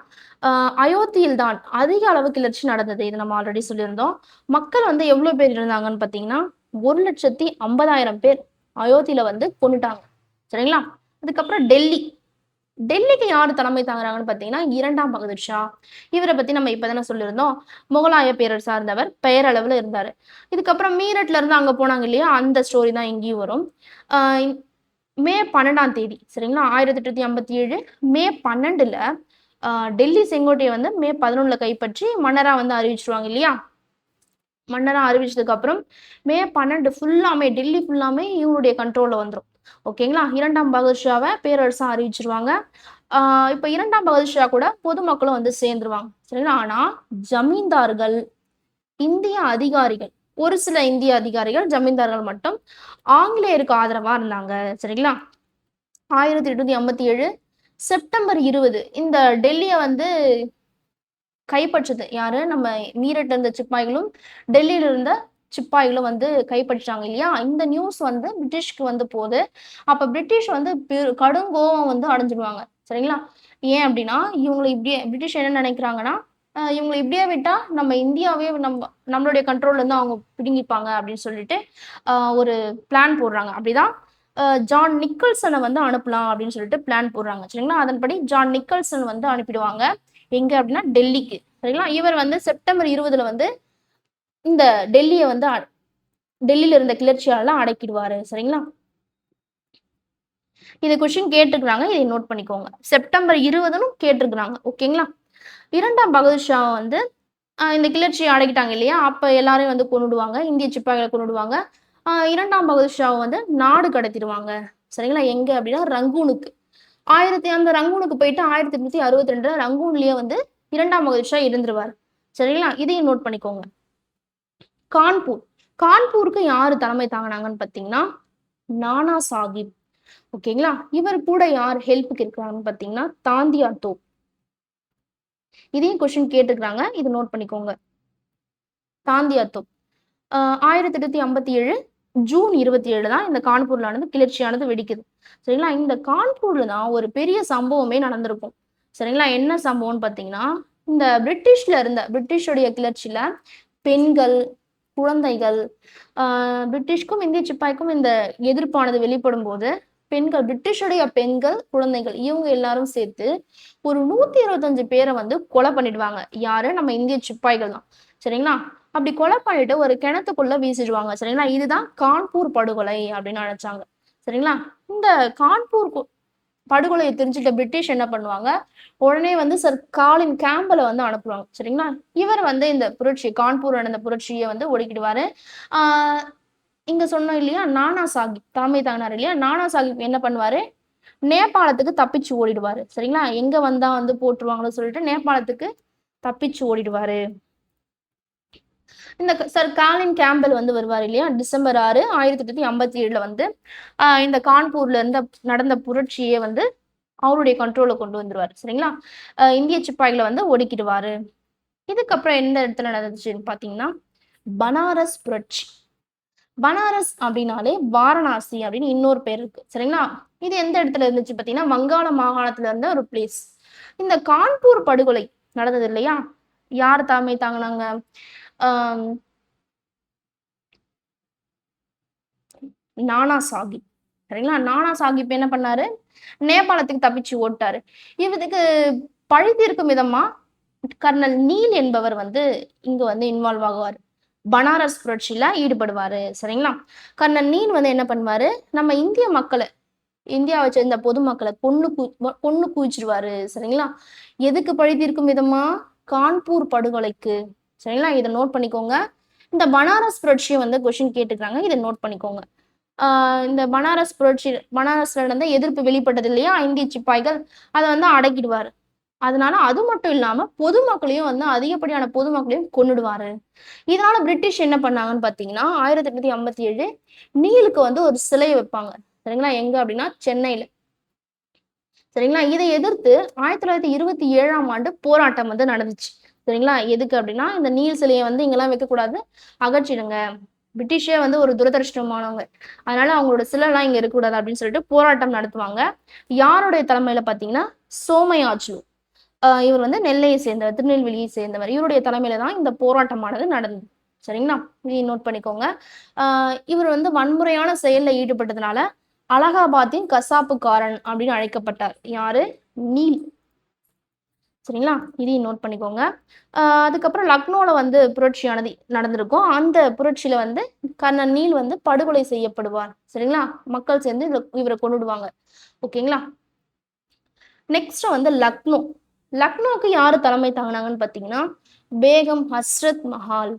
அயோத்தியில் தான் அதிக அளவு கிளர்ச்சி நடந்தது. இது நம்ம ஆல்ரெடி சொல்லியிருந்தோம். மக்கள் வந்து எவ்வளவு பேர் இருந்தாங்கன்னு பாத்தீங்கன்னா 1,50,000 பேர் அயோத்தியில வந்து கொன்னுட்டாங்க. சரிங்களா? அதுக்கப்புறம் டெல்லி. டெல்லிக்கு யாரு தலைமை தாங்குறாங்கன்னு பாத்தீங்கன்னா 2ஆம் பகதூர் ஷா. இவரை பத்தி நம்ம இப்பதானே சொல்லியிருந்தோம். முகலாய பேரரசா இருந்தவர், பெயரளவுல இருந்தாரு. இதுக்கப்புறம் மீரட்ல இருந்து அங்க போனாங்க இல்லையா? அந்த ஸ்டோரி தான் இங்கேயும் வரும். ஆஹ் மே 12ஆம் தேதி, சரிங்களா? 1857 மே 12ல டெல்லி செங்கோட்டையை வந்து மே 11ல கைப்பற்றி மன்னரா வந்து அறிவிச்சிருவாங்க இல்லையா? மன்னரா அறிவிச்சதுக்கு அப்புறம் மே 12 ஃபுல்லாமே டெல்லி ஃபுல்லாமே இவங்களுடைய கண்ட்ரோல்ல வந்துரும். ஓகேங்களா? 2ஆம் பகதூர் ஷாவை பேரரசா அறிவிச்சிருவாங்க. இப்ப 2ஆம் பகதூர் ஷா கூட பொதுமக்களும் வந்து சேர்ந்துருவாங்க. சரிங்களா? ஆனா ஜமீன்தார்கள், இந்திய அதிகாரிகள், ஒரு சில இந்திய அதிகாரிகள், ஜமீன்தார்கள் மட்டும் ஆங்கிலேயருக்கு ஆதரவா இருந்தாங்க. சரிங்களா? 1857 செப்டம்பர் 20 இந்த டெல்லிய வந்து கைப்பற்றுது யாரு? நம்ம மீரட்ல இருந்த சிப்பாய்களும், டெல்லியில இருந்த சிப்பாய்களும் வந்து கைப்பற்றிட்டாங்க இல்லையா? இந்த நியூஸ் வந்து பிரிட்டிஷ்க்கு வந்து போது. அப்ப பிரிட்டிஷ் வந்து கடுங்கோவம் வந்து அடைஞ்சிடுவாங்க. சரிங்களா? ஏன் அப்படின்னா, இவங்கள இப்படியே பிரிட்டிஷ் என்ன நினைக்கிறாங்கன்னா, இவங்கள இப்படியே விட்டா நம்ம இந்தியாவே நம்மளுடைய கண்ட்ரோல்ல இருந்து அவங்க பிடுங்கிப்பாங்க அப்படின்னு சொல்லிட்டு ஒரு பிளான் போடுறாங்க. அப்படிதான் ஜான் நிக்கல்சனை வந்து அனுப்பலாம் அப்படின்னு சொல்லிட்டு பிளான் போடுறாங்க. சரிங்களா? அதன்படி ஜான் நிக்கல்சன் வந்து அனுப்பிடுவாங்க. எங்க அப்படின்னா டெல்லிக்கு. சரிங்களா? இவர் வந்து செப்டம்பர் 20ல வந்து இந்த டெல்லிய வந்து டெல்லியில இருந்த கிளர்ச்சியாளர்லாம் அடக்கிடுவாரு. சரிங்களா? இது கொஸ்டின் கேட்டிருக்கிறாங்க. இதை நோட் பண்ணிக்கோங்க. செப்டம்பர் 20னும் கேட்டிருக்கிறாங்க. ஓகேங்களா? 2ஆம் பகதூர் ஷா வந்து இந்த கிளர்ச்சியை அடக்கிட்டாங்க இல்லையா? அப்ப எல்லாரையும் வந்து கொன்னுடுவாங்க. இந்திய சிப்பாய்களை கொன்னுடுவாங்க. 2ஆம் பகதூர் ஷாவை வந்து நாடு கடத்திடுவாங்க. சரிங்களா? எங்க அப்படின்னா ரங்கூனுக்கு. அந்த ரங்கூனுக்கு போயிட்டு 1862 ரங்கூன்லயே வந்து 2ஆம் பகதூர் ஷா இருந்துருவார். சரிங்களா? இதையும் நோட் பண்ணிக்கோங்க. கான்பூர். கான்பூருக்கு யாரு தலைமை தாங்கினாங்கன்னு பாத்தீங்கன்னா நானா சாஹிப். ஓகேங்களா? இவர் கூட யார் ஹெல்ப்புக்கு இருக்கிறாங்கன்னு பாத்தீங்கன்னா தாந்தியா தோப். இதையும் கொஸ்டின் கேட்டுக்கிறாங்க. இது நோட் பண்ணிக்கோங்க. தாந்தியா தோப். 1857 ஜூன் 27 தான் இந்த கான்பூர்ல கிளர்ச்சியானது வெடிக்குது. சரிங்களா? இந்த கான்பூர்ல தான் ஒரு பெரிய சம்பவமே நடந்திருக்கும். சரிங்களா? என்ன சம்பவம்னு பார்த்தீங்கன்னா, இந்த பிரிட்டிஷுடைய கிளர்ச்சியில பெண்கள், குழந்தைகள், பிரிட்டிஷ்க்கும் இந்திய சிப்பாய்க்கும் இந்த எதிர்ப்பானது வெளிப்படும்போது, பிரிட்டிஷுடைய பெண்கள், குழந்தைகள் இவங்க எல்லாரும் சேர்த்து ஒரு 125 பேர வந்து கொலை பண்ணிடுவாங்க. யாரு? நம்ம இந்திய சிப்பாய்கள் தான். சரிங்களா? அப்படி கொலை பண்ணிட்டு ஒரு கிணத்துக்குள்ள வீசிடுவாங்க. சரிங்களா? இதுதான் கான்பூர் படுகொலை அப்படின்னு அழைச்சாங்க. சரிங்களா? இந்த கான்பூர் படுகொலையை தெரிஞ்சுட்ட பிரிட்டிஷ் என்ன பண்ணுவாங்க, உடனே வந்து சர் காலின் கேம்பல வந்து அனுப்புவாங்க. சரிங்களா? இவர் வந்து இந்த புரட்சி கான்பூர் நடந்த புரட்சியை வந்து ஒடுக்கிடுவாரு. ஆஹ் இங்க சொன்னோம் இல்லையா, நானா சாஹிப் தலைமை தாங்கினார் இல்லையா, நானா சாஹிப் என்ன பண்ணுவாரு, நேபாளத்துக்கு தப்பிச்சு ஓடிடுவாரு. சரிங்களா? எங்க வந்தா வந்து போட்டுருவாங்கன்னு சொல்லிட்டு நேபாளத்துக்கு தப்பிச்சு ஓடிடுவாரு. இந்த சர் காலின் கேம்பல் வந்து வருவார் இல்லையா, டிசம்பர் 6 1857 வந்து இந்த கான்பூர்ல இருந்த நடந்த புரட்சியை வந்து அவருடைய கண்ட்ரோல கொண்டு வந்துருவாரு. சரிங்களா? இந்திய சிப்பாய்களை வந்து ஒடுக்கிடுவாரு. இதுக்கப்புறம் எந்த இடத்துல நடந்துச்சுன்னு பாத்தீங்கன்னா, பனாரஸ் புரட்சி. பனாரஸ் அப்படின்னாலே வாரணாசி அப்படின்னு இன்னொரு பேர் இருக்கு. சரிங்களா? இது எந்த இடத்துல இருந்துச்சு பாத்தீங்கன்னா, வங்காள மாகாணத்துல இருந்த ஒரு பிளேஸ். இந்த கான்பூர் படுகொலை நடந்தது இல்லையா, யார் தலைமை தாங்கினாங்க, நானா சாஹிப். சரிங்களா? நானா சாஹிப் என்ன பண்ணாரு, நேபாளத்துக்கு தப்பிச்சு ஓட்டாரு. இவருக்கு பழி தீர்க்கும் விதமா கர்னல் நீல் என்பவர் வந்து இங்க வந்து இன்வால்வ் ஆகுவார். பனாரஸ் புரட்சியில ஈடுபடுவாரு. சரிங்களா? கர்னல் நீல் வந்து என்ன பண்ணுவாரு, நம்ம இந்திய மக்களை, இந்தியாவை சேர்ந்த பொதுமக்களை கொன்னு குவிச்சிருவாரு. சரிங்களா? எதுக்கு பழி தீர்க்கும் விதமா, கான்பூர் படுகொலைக்கு. சரிங்களா? இதை நோட் பண்ணிக்கோங்க. இந்த பனாரஸ் புரட்சியை வந்து கொஸ்டின் கேட்டுக்கிறாங்க, இதை நோட் பண்ணிக்கோங்க. இந்த பனாரஸ்ல நடந்த எதிர்ப்பு வெளிப்பட்டது இல்லையா, இந்திய சிப்பாய்கள் அதை வந்து அடக்கிடுவாரு. அதனால அது மட்டும் இல்லாம பொதுமக்களையும் வந்து அதிகப்படியான பொதுமக்களையும் கொன்னுடுவாரு. இதனால பிரிட்டிஷ் என்ன பண்ணாங்கன்னு பாத்தீங்கன்னா, 1857 நீலுக்கு வந்து ஒரு சிலையை வைப்பாங்க. சரிங்களா? எங்க அப்படின்னா சென்னையில. சரிங்களா? இதை எதிர்த்து 1927ஆம் ஆண்டு போராட்டம் வந்து நடந்துச்சு. சரிங்களா? எதுக்கு அப்படின்னா, இந்த நீல் சிலையை வந்து இங்கெல்லாம் வைக்கக்கூடாது, அகற்றிடுங்க. பிரிட்டிஷே வந்து ஒரு துரதிருஷ்டமானவங்க, அதனால அவங்களோட சிலைலாம் இங்க இருக்கக்கூடாது அப்படின்னு சொல்லிட்டு போராட்டம் நடத்துவாங்க. யாருடைய தலைமையில பாத்தீங்கன்னா, சோமயாஜுலு. இவர் வந்து நெல்லையை சேர்ந்தவர், திருநெல்வேலியை சேர்ந்தவர். இவருடைய தலைமையில தான் இந்த போராட்டமானது நடந்தது. சரிங்களா? இதையும் நோட் பண்ணிக்கோங்க. இவர் வந்து வன்முறையான செயல்ல ஈடுபட்டதுனால அலகாபாத்தின் கசாப்புக்காரன் அப்படின்னு அழைக்கப்பட்டார். யாரு? நீல். சரிங்களா? இதையும் நோட் பண்ணிக்கோங்க. அதுக்கப்புறம் லக்னோல வந்து புரட்சியானது நடந்திருக்கும். அந்த புரட்சியில வந்து கர்னல் நீல் வந்து படுகொலை செய்யப்படுவார். சரிங்களா? மக்கள் சேர்ந்து இவரை கொன்னுடுவாங்க. ஓகேங்களா? நெக்ஸ்ட் வந்து லக்னோ. லக்னோக்கு யாரு தலைமை தாங்கினாங்கன்னு பாத்தீங்கன்னா, பேகம் ஹஸ்ரத் மஹால்.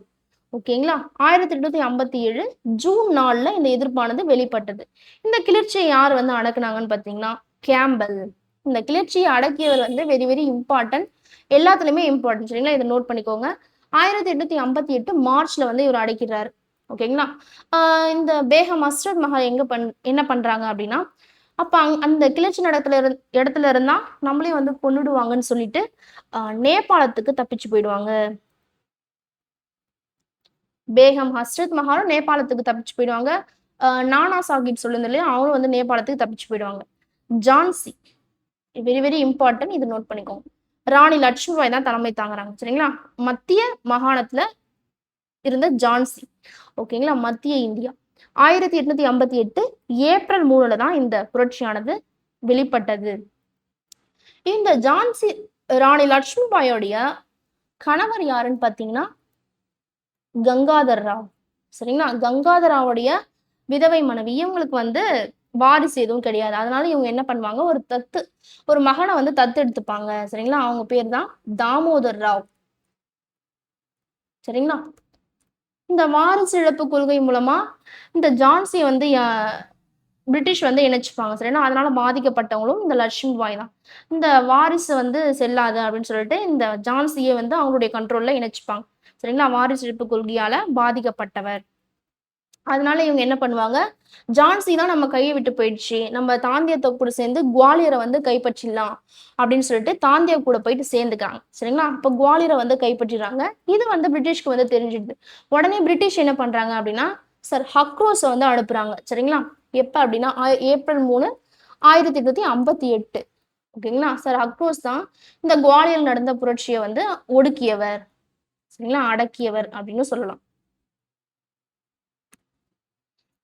ஓகேங்களா? 1857 ஜூன் 4ல இந்த எதிர்ப்பானது வெளிப்பட்டது. இந்த கிளர்ச்சியை யார் வந்து அடக்குனாங்கன்னு பாத்தீங்கன்னா, கேம்பல். இந்த கிளர்ச்சியை அடக்கியவர் வந்து வெரி வெரி இம்பார்ட்டன்ட், எல்லாத்துலயுமே இம்பார்ட்டன்ட். சரிங்களா? இதை நோட் பண்ணிக்கோங்க. 1858 மார்ச்ல வந்து இவர் அடக்கிறாரு. ஓகேங்களா? இந்த பேகம் ஹஸ்ரத் மஹால் என்ன பண்றாங்க அப்படின்னா, அப்ப அந்த கிளர்ச்சி இடத்துல இருந்தா நம்மளையும் வந்து கொன்னுடுவாங்கன்னு சொல்லிட்டு நேபாளத்துக்கு தப்பிச்சு போயிடுவாங்க. பேகம் ஹஸ்ரத் மஹாலும் நேபாளத்துக்கு தப்பிச்சு போயிடுவாங்க. நானா சாஹிப் சொல்லுங்க இல்லையா, அவரும் வந்து நேபாளத்துக்கு தப்பிச்சு போயிடுவாங்க. ஜான்சி வெரி வெரி இம்பார்ட்டன்ட், இது நோட் பண்ணிக்கோங்க. ராணி லட்சுமிபாய் தான் தலைமை தாங்குறாங்க. சரிங்களா? மத்திய மாகாணத்துல இருந்த ஜான்சி. ஓகேங்களா? மத்திய இந்தியா. 1858 ஏப்ரல் 3ல தான் இந்த புரட்சியானது வெளிப்பட்டது. இந்த ஜான்சி ராணி லட்சுமிபாயோடைய கணவர் யாருன்னு பாத்தீங்கன்னா, கங்காதர் ராவ். சரிங்களா? கங்காதர் ராவுடைய விதவை மனைவி. இவங்களுக்கு வந்து வாரிசு எதுவும் கிடையாது. அதனால இவங்க என்ன பண்ணுவாங்க, ஒரு மகனை வந்து தத்து எடுத்துப்பாங்க. சரிங்களா? அவங்க பேர் தான் தாமோதர் ராவ். சரிங்களா? இந்த வாரிசு இழப்பு கொள்கை மூலமா இந்த ஜான்சியை வந்து பிரிட்டிஷ் வந்து இணைச்சுப்பாங்க. சரிங்களா? அதனால பாதிக்கப்பட்டவங்களும் இந்த லட்சுமிபாய் தான். இந்த வாரிசு வந்து செல்லாது அப்படின்னு சொல்லிட்டு இந்த ஜான்சியை வந்து அவங்களுடைய கண்ட்ரோல்ல இணைச்சுப்பாங்க. சரிங்களா? வாரிசு இழப்பு கொள்கையால பாதிக்கப்பட்டவர். அதனால இவங்க என்ன பண்ணுவாங்க, ஜான்சி தான் நம்ம கையை விட்டு போயிடுச்சு, நம்ம தாந்தியத்தை கூட சேர்ந்து குவாலியரை வந்து கைப்பற்றிடலாம் அப்படின்னு சொல்லிட்டு தாந்தியா கூட போயிட்டு சேர்ந்துக்கிறாங்க. சரிங்களா? இப்போ குவாலியரை வந்து கைப்பற்றிடுறாங்க. இது வந்து பிரிட்டிஷ்க்கு வந்து தெரிஞ்சிடுது. உடனே பிரிட்டிஷ் என்ன பண்றாங்க அப்படின்னா, சர் ஹக்ரோஸை வந்து அனுப்புறாங்க. சரிங்களா? எப்ப அப்படின்னா ஏப்ரல் 3 1858. ஓகேங்களா? சர் ஹக்ரோஸ் தான் இந்த குவாலியர் நடந்த புரட்சிய வந்து ஒடுக்கியவர். சரிங்களா? அடக்கியவர் அப்படின்னு சொல்லலாம்.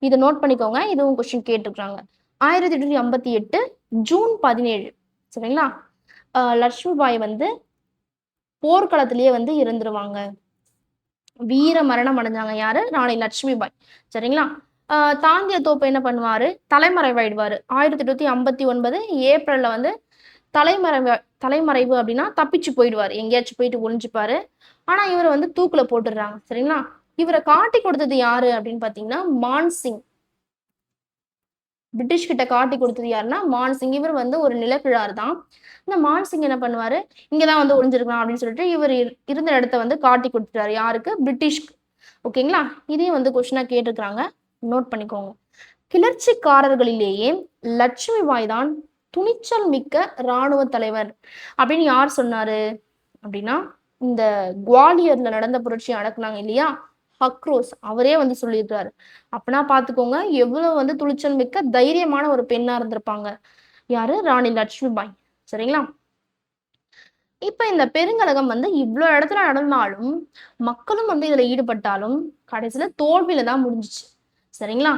இத நோட் பண்ணிக்கோங்க. இதுவும் கொஸ்டின் கேட்டுருக்காங்க. 1858 ஜூன் 17 சரிங்களா? லட்சுமிபாய் வந்து போர்க்களத்திலேயே வந்து இறந்துருவாங்க. வீர மரணம் அடைஞ்சாங்க. யாரு? ராணி லட்சுமிபாய். சரிங்களா? தாந்திய தோப்பு என்ன பண்ணுவாரு? தலைமறைவாயிடுவாரு. 1859 ஏப்ரல்ல வந்து தலைமறைவு தலைமறைவு அப்படின்னா தப்பிச்சு போயிடுவாரு. எங்கேயாச்சும் போயிட்டு ஒளிஞ்சுப்பாரு. ஆனா இவர வந்து தூக்குல போட்டுடுறாங்க. சரிங்களா? இவர காட்டி கொடுத்தது யாரு அப்படின்னு பார்த்தீங்கன்னா, மான்சிங். பிரிட்டிஷ் கிட்ட காட்டி கொடுத்தது யாருன்னா, மான்சிங். இவர் வந்து ஒரு நிலக்கிழார் தான். இந்த மான்சிங் என்ன பண்ணுவாரு, இங்க தான் வந்து ஒளிஞ்சிருக்கலாம் அப்படின்னு சொல்லிட்டு இவர் இருந்த இடத்த வந்து காட்டி கொடுத்துட்டாரு. யாருக்கு? பிரிட்டிஷ்க்கு. ஓகேங்களா? இதையும் வந்து கொஸ்டினா கேட்டிருக்காங்க. நோட் பண்ணிக்கோங்க. கிளர்ச்சிக்காரர்களிலேயே லட்சுமிபாய் தான் துணிச்சல் மிக்க இராணுவ தலைவர் அப்படின்னு யார் சொன்னாரு அப்படின்னா, இந்த குவாலியர்ல நடந்த புரட்சியை அடக்குனாங்க இல்லையா, ஹக்ரோஸ் அவரே வந்து சொல்லியிருக்காரு. அப்பனா பாத்துக்கோங்க எவ்வளவு வந்து துணிச்சல் மிக்க தைரியமான ஒரு பெண்ணா இருந்திருப்பாங்க. யாரு? ராணி லட்சுமிபாய். சரிங்களா? இப்ப இந்த பெருங்கலகம் வந்து இவ்ளோ இடத்துல நடந்தாலும், மக்களும் வந்து இதுல ஈடுபட்டாலும், கடைசியில தோல்வியில தான் முடிஞ்சுச்சு. சரிங்களா?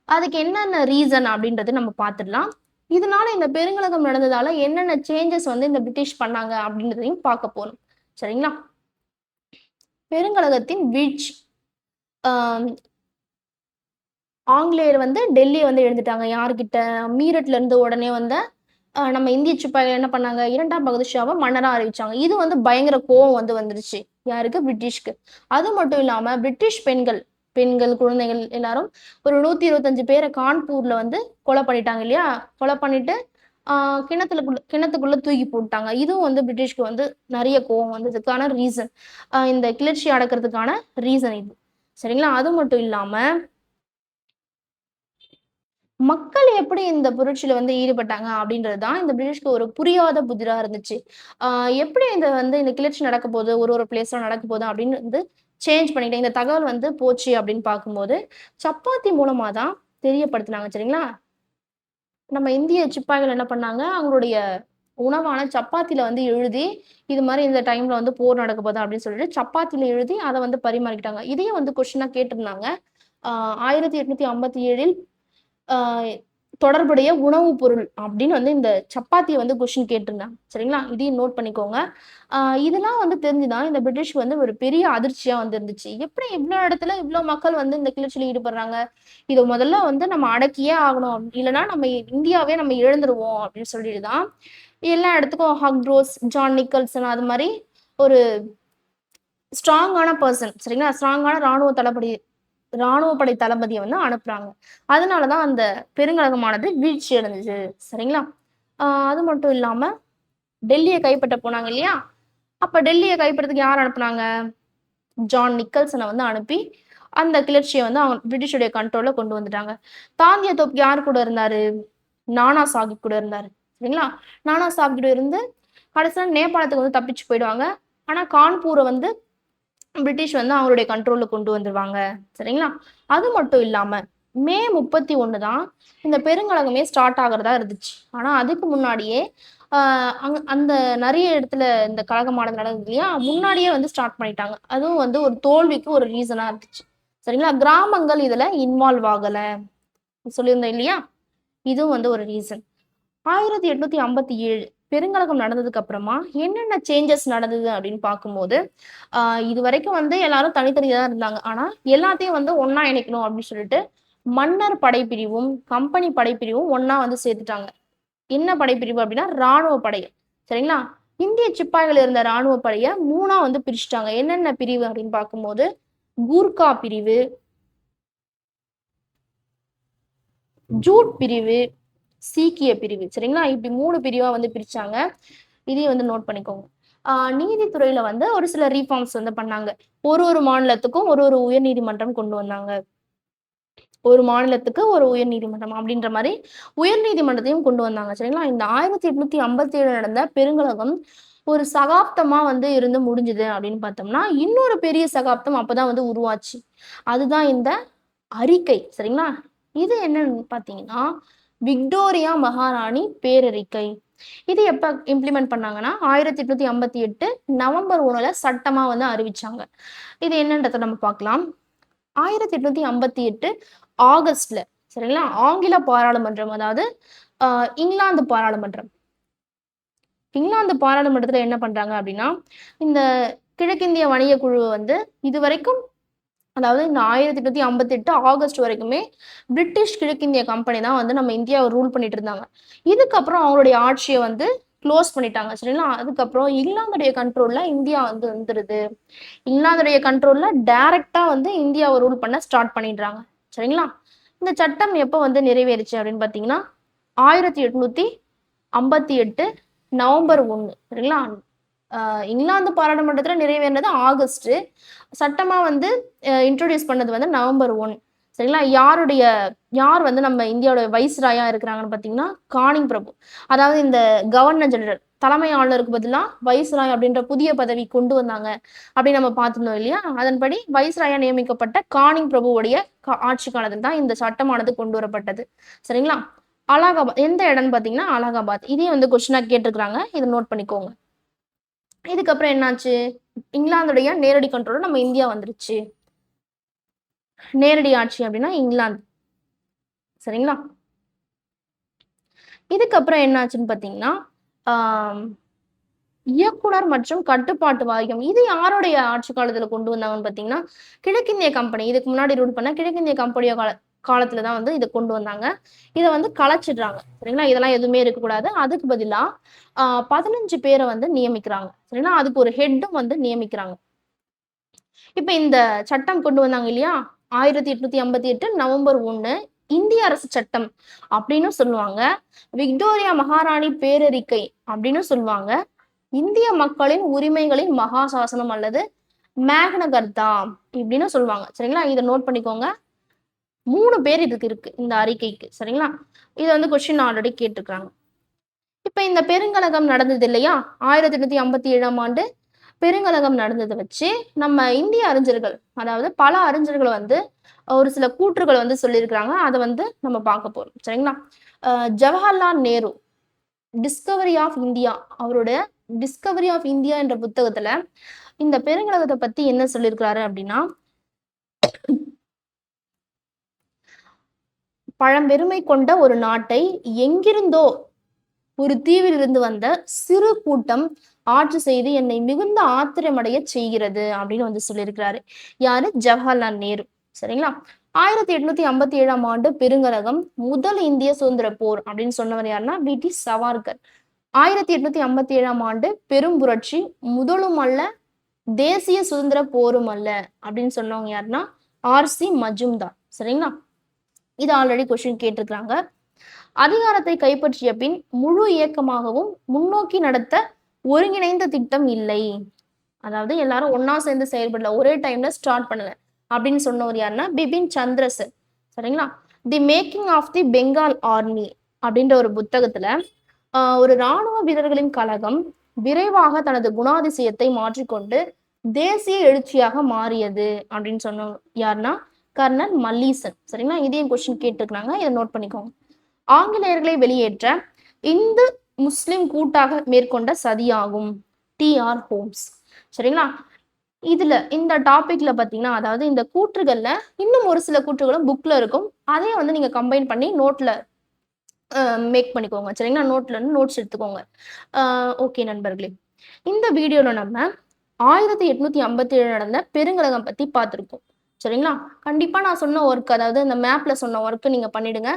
அதுக்கு என்னென்ன ரீசன் அப்படின்றது நம்ம பார்த்துடலாம். இதனால இந்த பெருங்கலகம் நடந்ததால என்னென்ன சேஞ்சஸ் வந்து இந்த பிரிட்டிஷ் பண்ணாங்க அப்படின்றதையும் பார்க்க போறோம். சரிங்களா? பெருங்கலகத்தின் வீழ்ச்சி. ஆஹ் ஆங்கிலேயர் வந்து டெல்லியை வந்து எழுந்துட்டாங்க. யாருக்கிட்ட? மீரட்ல இருந்து உடனே வந்த நம்ம இந்திய சிப்பாய்கள் என்ன பண்ணாங்க? 2ஆம் பகதூர் ஷாவை மன்னரா அறிவிச்சாங்க. இது வந்து பயங்கர கோவம் வந்து வந்துருச்சு. யாருக்கு? பிரிட்டிஷ்க்கு. அது மட்டும் இல்லாம பிரிட்டிஷ் பெண்கள் பெண்கள், குழந்தைகள் எல்லாரும் ஒரு 125 பேரை கான்பூர்ல வந்து கொலை பண்ணிட்டாங்க இல்லையா? கொலை பண்ணிட்டு கிணத்துக்குள்ள தூக்கி போட்டாங்க. இதுவும் வந்து பிரிட்டிஷ்க்கு வந்து நிறைய கோவம் வந்ததுக்கான ரீசன். இந்த கிளர்ச்சி அடக்கிறதுக்கான ரீசன் இது. சரிங்களா? அது மட்டும் இல்லாம மக்கள் எப்படி இந்த புரட்சியில வந்து ஈடுபட்டாங்க அப்படின்றது தான் இந்த பிரிட்டிஷ்க்கு ஒரு புரியாத புதிரா இருந்துச்சு. எப்படி இந்த கிளர்ச்சி நடக்க போகுது, ஒரு ஒரு பிளேஸ்ல நடக்க போகுது அப்படின்னு வந்து சேஞ்ச் பண்ணிட்டு இந்த தகவல் வந்து போச்சு அப்படின்னு பார்க்கும்போது, சப்பாத்தி மூலமா தான் தெரியப்படுத்துனாங்க. சரிங்களா? நம்ம இந்திய சிப்பாய்கள் என்ன பண்ணாங்க, அவங்களுடைய உணவான சப்பாத்தில வந்து எழுதி, இது மாரி இந்த டைம்ல வந்து போர் நடக்க போகுது அப்படின்னு சொல்லிட்டு சப்பாத்தில எழுதி அத வந்து பரிமாறிக்கிட்டாங்க. இதையும் வந்து கொஸ்டினா கேட்டிருந்தாங்க. ஆ 1857ல் ஆ தொடர்புடைய உணவு பொருள் அப்படின்னு வந்து இந்த சப்பாத்திய வந்து கொஸ்டின் கேட்டிருந்தாங்க. சரிங்களா? இதையும் நோட் பண்ணிக்கோங்க. ஆ இதெல்லாம் வந்து தெரிஞ்சுதான் இந்த பிரிட்டிஷ்க்கு வந்து ஒரு பெரிய அதிர்ச்சியா வந்து இருந்துச்சு. எப்படி இவ்ளோ இடத்துல இவ்ளோ மக்கள் வந்து இந்த கிளர்ச்சியில ஈடுபடுறாங்க? இத முதல்ல வந்து நம்ம அடக்கியே ஆகணும். இல்லன்னா நம்ம இந்தியாவே நம்ம இழந்துருவோம் அப்படின்னு சொல்லிட்டு தான் எல்லா இடத்துக்கும் ஹக்ரோஸ், ஜான் நிக்கல்சன் அது மாரி ஒரு ஸ்ட்ராங்கான பெர்சன் சரிங்களா? ஸ்ட்ராங்கான ராணுவ படை தளபதிய வந்து அனுப்புறாங்க. அதனால தான் அந்த பெருங்கழகமானது வீழ்ச்சி அடைஞ்சுச்சு. சரிங்களா? அது மட்டும் இல்லாம டெல்லிய கைப்பற்ற போனாங்க இல்லையா? அப்ப டெல்லிய கைப்பற்றதுக்கு யார் அனுப்புனாங்க? ஜான் நிக்கல்சன வந்து அனுப்பி அந்த கிளர்ச்சிய வந்து அவங்க பிரிட்டிஷுடைய கண்ட்ரோல்ல கொண்டு வந்துட்டாங்க. தாந்தியா தோப் யார் கூட இருந்தாரு? நானா சாஹிப் கூட இருந்தாரு. சரிங்களா? நானா சாஹிப் கூட இருந்து கடைசியில நேபாளத்துக்கு வந்து தப்பிச்சு போயிடுவாங்க. ஆனா கான்பூர வந்து பிரிட்டிஷ் வந்து அவங்களுடைய கண்ட்ரோல்ல கொண்டு வந்துருவாங்க. சரிங்களா? அது மட்டும் இல்லாம மே 31 தான் இந்த பெருங்கலகமே ஸ்டார்ட் ஆகுறதா இருந்துச்சு. ஆனா அதுக்கு முன்னாடியே அந்த நிறைய இடத்துல இந்த கழகமானது நடந்தது இல்லையா? முன்னாடியே வந்து ஸ்டார்ட் பண்ணிட்டாங்க. அதுவும் வந்து ஒரு தோல்விக்கு ஒரு ரீசனா இருந்துச்சு. சரிங்களா? கிராமங்கள் இதுல இன்வால்வ் ஆகல. சொல்லியிருந்தேன் இல்லையா? இதுவும் வந்து ஒரு ரீசன். 1857 பெருங்கலகம் நடந்ததுக்கு அப்புறமா என்னென்ன சேஞ்சஸ் நடந்தது அப்படின்னு பார்க்கும்போது, இதுவரைக்கும் வந்து எல்லாரும் தனித்தனியா தான் இருந்தாங்க. ஆனா எல்லாத்தையும் வந்து ஒண்ணா இணைக்கணும் அப்படின்னு சொல்லிட்டு, மன்னர் படைப்பிரிவும், கம்பெனி படைப்பிரிவும் ஒண்ணா வந்து சேர்த்துட்டாங்க. என்ன படைப்பிரிவு அப்படின்னா, ராணுவ படை. சரிங்களா? இந்திய சிப்பாய்கள் இருந்த ராணுவ படைய 3ஆ வந்து பிரிச்சுட்டாங்க. என்னென்ன பிரிவு அப்படின்னு பார்க்கும்போது, கூர்கா பிரிவு, ஜூட் பிரிவு, சீக்கிய பிரிவு. சரிங்களா? இப்படி 3 பிரிவா வந்து பிரிச்சாங்க. இதையும் வந்து நோட் பண்ணிக்கோங்க. நீதித்துறையில வந்து ஒரு சில ரீஃபார்ம்ஸ் வந்து பண்ணாங்க. ஒரு ஒரு மாநிலத்துக்கும் ஒரு ஒரு உயர் நீதிமன்றம் கொண்டு வந்தாங்க. ஒரு மாநிலத்துக்கு ஒரு உயர் நீதிமன்றம் அப்படின்ற மாரி உயர் நீதிமன்றத்தையும் கொண்டு வந்தாங்க. சரிங்களா? இந்த 1857 நடந்த பெருங்கலகம் ஒரு சகாப்தமா வந்து இருந்து முடிஞ்சது அப்படின்னு பார்த்தோம்னா, இன்னொரு பெரிய சகாப்தம் அப்பதான் வந்து உருவாச்சு. அதுதான் இந்த அறிக்கை. சரிங்களா? இது என்னன்னு பார்த்தீங்கன்னா, விக்டோரியா மகாராணி பேரறிக்கை. இது எப்ப இம்ப்ளிமெண்ட் பண்ணாங்கன்னா 1858 நவம்பர் 1 சட்டமா வந்து அறிவிச்சாங்க. இது என்னன்றத நம்ம பார்க்கலாம். 1858 ஆகஸ்ட்ல, சரிங்களா, ஆங்கில பாராளுமன்றம், அதாவது இங்கிலாந்து பாராளுமன்றம், இங்கிலாந்து பாராளுமன்றத்துல என்ன பண்றாங்க அப்படின்னா, இந்த கிழக்கிந்திய வணிக குழு வந்து இதுவரைக்கும், அதாவது இந்த 1858 ஆகஸ்ட் வரைக்குமே பிரிட்டிஷ் கிழக்கிந்திய கம்பெனி தான் வந்து நம்ம இந்தியாவை ரூல் பண்ணிட்டு இருந்தாங்க. இதுக்கப்புறம் அவங்களுடைய ஆட்சியை வந்து க்ளோஸ் பண்ணிட்டாங்க, சரிங்களா. அதுக்கப்புறம் இங்கிலாந்துடைய கண்ட்ரோல்ல இந்தியா வந்து வந்துருது. இங்கிலாந்துடைய கண்ட்ரோல்ல டைரக்டா வந்து இந்தியாவை ரூல் பண்ண ஸ்டார்ட் பண்ணிடுறாங்க, சரிங்களா. இந்த சட்டம் எப்போ வந்து நிறைவேறுச்சு அப்படின்னு பார்த்தீங்கன்னா 1858 நவம்பர் 1, சரிங்களா. இங்கிலாந்து பாராளுமன்றத்துல நிறைவேறினது ஆகஸ்ட், சட்டமா வந்து இன்ட்ரோடியூஸ் பண்ணது வந்து நவம்பர் 1, சரிங்களா. யார் வந்து நம்ம இந்தியாவோட வைஸ்ராயா இருக்கிறாங்கன்னு பார்த்தீங்கன்னா கானிங் பிரபு. அதாவது இந்த கவர்னர் ஜெனரல், தலைமை ஆளுநருக்கு பதிலாக வைஸ்ராய் அப்படின்ற புதிய பதவி கொண்டு வந்தாங்க அப்படின்னு நம்ம பார்த்துருந்தோம் இல்லையா. அதன்படி வைஸ்ராயா நியமிக்கப்பட்ட கானிங் பிரபுவுடைய ஆட்சி காலத்தில் தான் இந்த சட்டமானது கொண்டு வரப்பட்டது, சரிங்களா. அலகாபாத் எந்த இடம்னு பார்த்தீங்கன்னா அலகாபாத். இதையும் வந்து கொஸ்டினா கேட்டிருக்கிறாங்க, இதை நோட் பண்ணிக்கோங்க. இதுக்கப்புறம் என்னாச்சு, இங்கிலாந்துடைய நேரடி கண்ட்ரோல் நம்ம இந்தியா வந்துருச்சு. நேரடி ஆட்சி அப்படின்னா இங்கிலாந்து, சரிங்களா. இதுக்கப்புறம் என்னாச்சுன்னு பார்த்தீங்கன்னா இயக்குனர் மற்றும் கட்டுப்பாட்டு வாரியம், இது யாருடைய ஆட்சி காலத்துல கொண்டு வந்தாங்கன்னு பார்த்தீங்கன்னா கிழக்கிந்திய கம்பெனி. இதுக்கு முன்னாடி ரூல் பண்ண கிழக்கிந்திய கம்பெனிய காலத்துல தான் வந்து இதை கொண்டு வந்தாங்க. இதை வந்து கலைச்சிடுறாங்க, சரிங்களா. இதெல்லாம் எதுவுமே இருக்கக்கூடாது. அதுக்கு பதிலா 15 பேரை வந்து நியமிக்கிறாங்க, சரிங்களா. அதுக்கு ஒரு ஹெட்டும் வந்து நியமிக்கிறாங்க. இப்ப இந்த சட்டம் கொண்டு வந்தாங்க இல்லையா, 1858 நவம்பர் 1 இந்திய அரசு சட்டம் அப்படின்னு சொல்லுவாங்க. விக்டோரியா மகாராணி பேரறிக்கை அப்படின்னு சொல்லுவாங்க. இந்திய மக்களின் உரிமைகளின் மகாசாசனம் அல்லது மேக்னகர்தா இப்படின்னு சொல்லுவாங்க, சரிங்களா. இதை நோட் பண்ணிக்கோங்க. 3 பேர் இதுக்கு இருக்கு இந்த அறிக்கைக்கு, சரிங்களா. இது வந்து கொஸ்டின் ஆல்ரெடி கேட்டிருக்காங்க. இப்ப இந்த பெருங்கலகம் நடந்தது இல்லையா, 1857 ஆண்டு பெருங்கலகம் நடந்ததை வச்சு நம்ம இந்திய அறிஞர்கள், அதாவது பல அறிஞர்களை வந்து ஒரு சில கூற்றுகளை வந்து சொல்லியிருக்கிறாங்க. அதை வந்து நம்ம பார்க்க போறோம், சரிங்களா. Jawaharlal Nehru discovery of India, அவரோட டிஸ்கவரி ஆஃப் இந்தியா என்ற புத்தகத்துல இந்த பெருங்கலகத்தை பத்தி என்ன சொல்லியிருக்கிறாரு அப்படின்னா, பழம்பெருமை கொண்ட ஒரு நாட்டை எங்கிருந்தோ ஒரு தீவில் இருந்து வந்த சிறு கூட்டம் ஆட்சி செய்து என்னை மிகுந்த ஆத்திரமடைய செய்கிறது அப்படின்னு வந்து சொல்லியிருக்கிறாரு. யாரு? ஜவஹர்லால் நேரு, சரிங்களா. 1857 ஆண்டு பெருங்கலகம் முதல் இந்திய சுதந்திர போர் அப்படின்னு சொன்னவர் யாருன்னா வி.டி. சவார்கர். 1857 ஆண்டு பெரும் புரட்சி முதலும் அல்ல தேசிய சுதந்திர போரும் அல்ல அப்படின்னு சொன்னவங்க யாருன்னா ஆர்.சி. மஜும்தார், சரிங்களா. இது ஆல்ரெடி கொஸ்டின் கேட்டிருக்கிறாங்க. அதிகாரத்தை கைப்பற்றிய பின் முழு இயக்கமாகவும் முன்னோக்கி நடத்த ஒருங்கிணைந்த திட்டம் இல்லை, அதாவது எல்லாரும் ஒன்னா சேர்ந்து செயல்படல, ஒரே டைம்ல ஸ்டார்ட் பண்ணல அப்படின்னு சொன்னவர் யாருன்னா பிபின் சந்திரசன், சரிங்களா. The making of the Bengal army அப்படின்ற ஒரு புத்தகத்துல ஒரு இராணுவ வீரர்களின் கழகம் விரைவாக தனது குணாதிசயத்தை மாற்றிக்கொண்டு தேசிய எழுச்சியாக மாறியது அப்படின்னு சொன்ன யாருன்னா கர்னல் மல்லீசன், சரிங்களா. இதையும் கொஸ்டின் கேட்டிருக்காங்க, இதை நோட் பண்ணிக்கோங்க. ஆங்கிலேயர்களை வெளியேற்ற இந்து முஸ்லிம் கூட்டாக மேற்கொண்ட சதியாகும், டி.ஆர். ஹோம்ஸ், சரிங்களா. இதுல இந்த டாபிக்ல பாத்தீங்கன்னா, அதாவது இந்த கூற்றுகள்ல இன்னும் ஒரு சில கூற்றுகளும் புக்ல இருக்கும், அதையே வந்து நீங்க கம்பைன் பண்ணி நோட்ல மேக் பண்ணிக்கோங்க, சரிங்களா. நோட்ல இருந்து நோட்ஸ் எடுத்துக்கோங்க. ஓகே நண்பர்களே, இந்த வீடியோல நம்ம 1857 நடந்த பெருங்கலகம் பத்தி பார்த்துருக்கோம், சரிங்களா. கண்டிப்பா நான் சொன்ன ஒர்க், அதாவது இந்த மேப்ல சொன்ன ஒர்க்கு நீங்க பண்ணிடுங்க,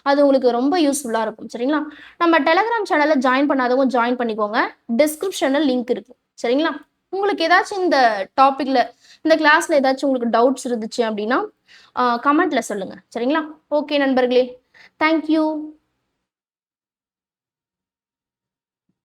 அது உங்களுக்கு ரொம்ப யூஸ்ஃபுல்லா இருக்கும், சரிங்களா. நம்ம டெலிகிராம் சேனல்ல ஜாயின் பண்ணாதவங்க ஜாயின் பண்ணிக்கோங்க, டிஸ்கிரிப்ஷன்ல லிங்க் இருக்கு, சரிங்களா. உங்களுக்கு ஏதாச்சும் இந்த டாபிக்ல இந்த கிளாஸ்ல ஏதாச்சும் உங்களுக்கு டவுட்ஸ் இருந்துச்சு அப்படின்னா கமெண்ட்ல சொல்லுங்க, சரிங்களா. ஓகே நண்பர்களே, தேங்க்யூ.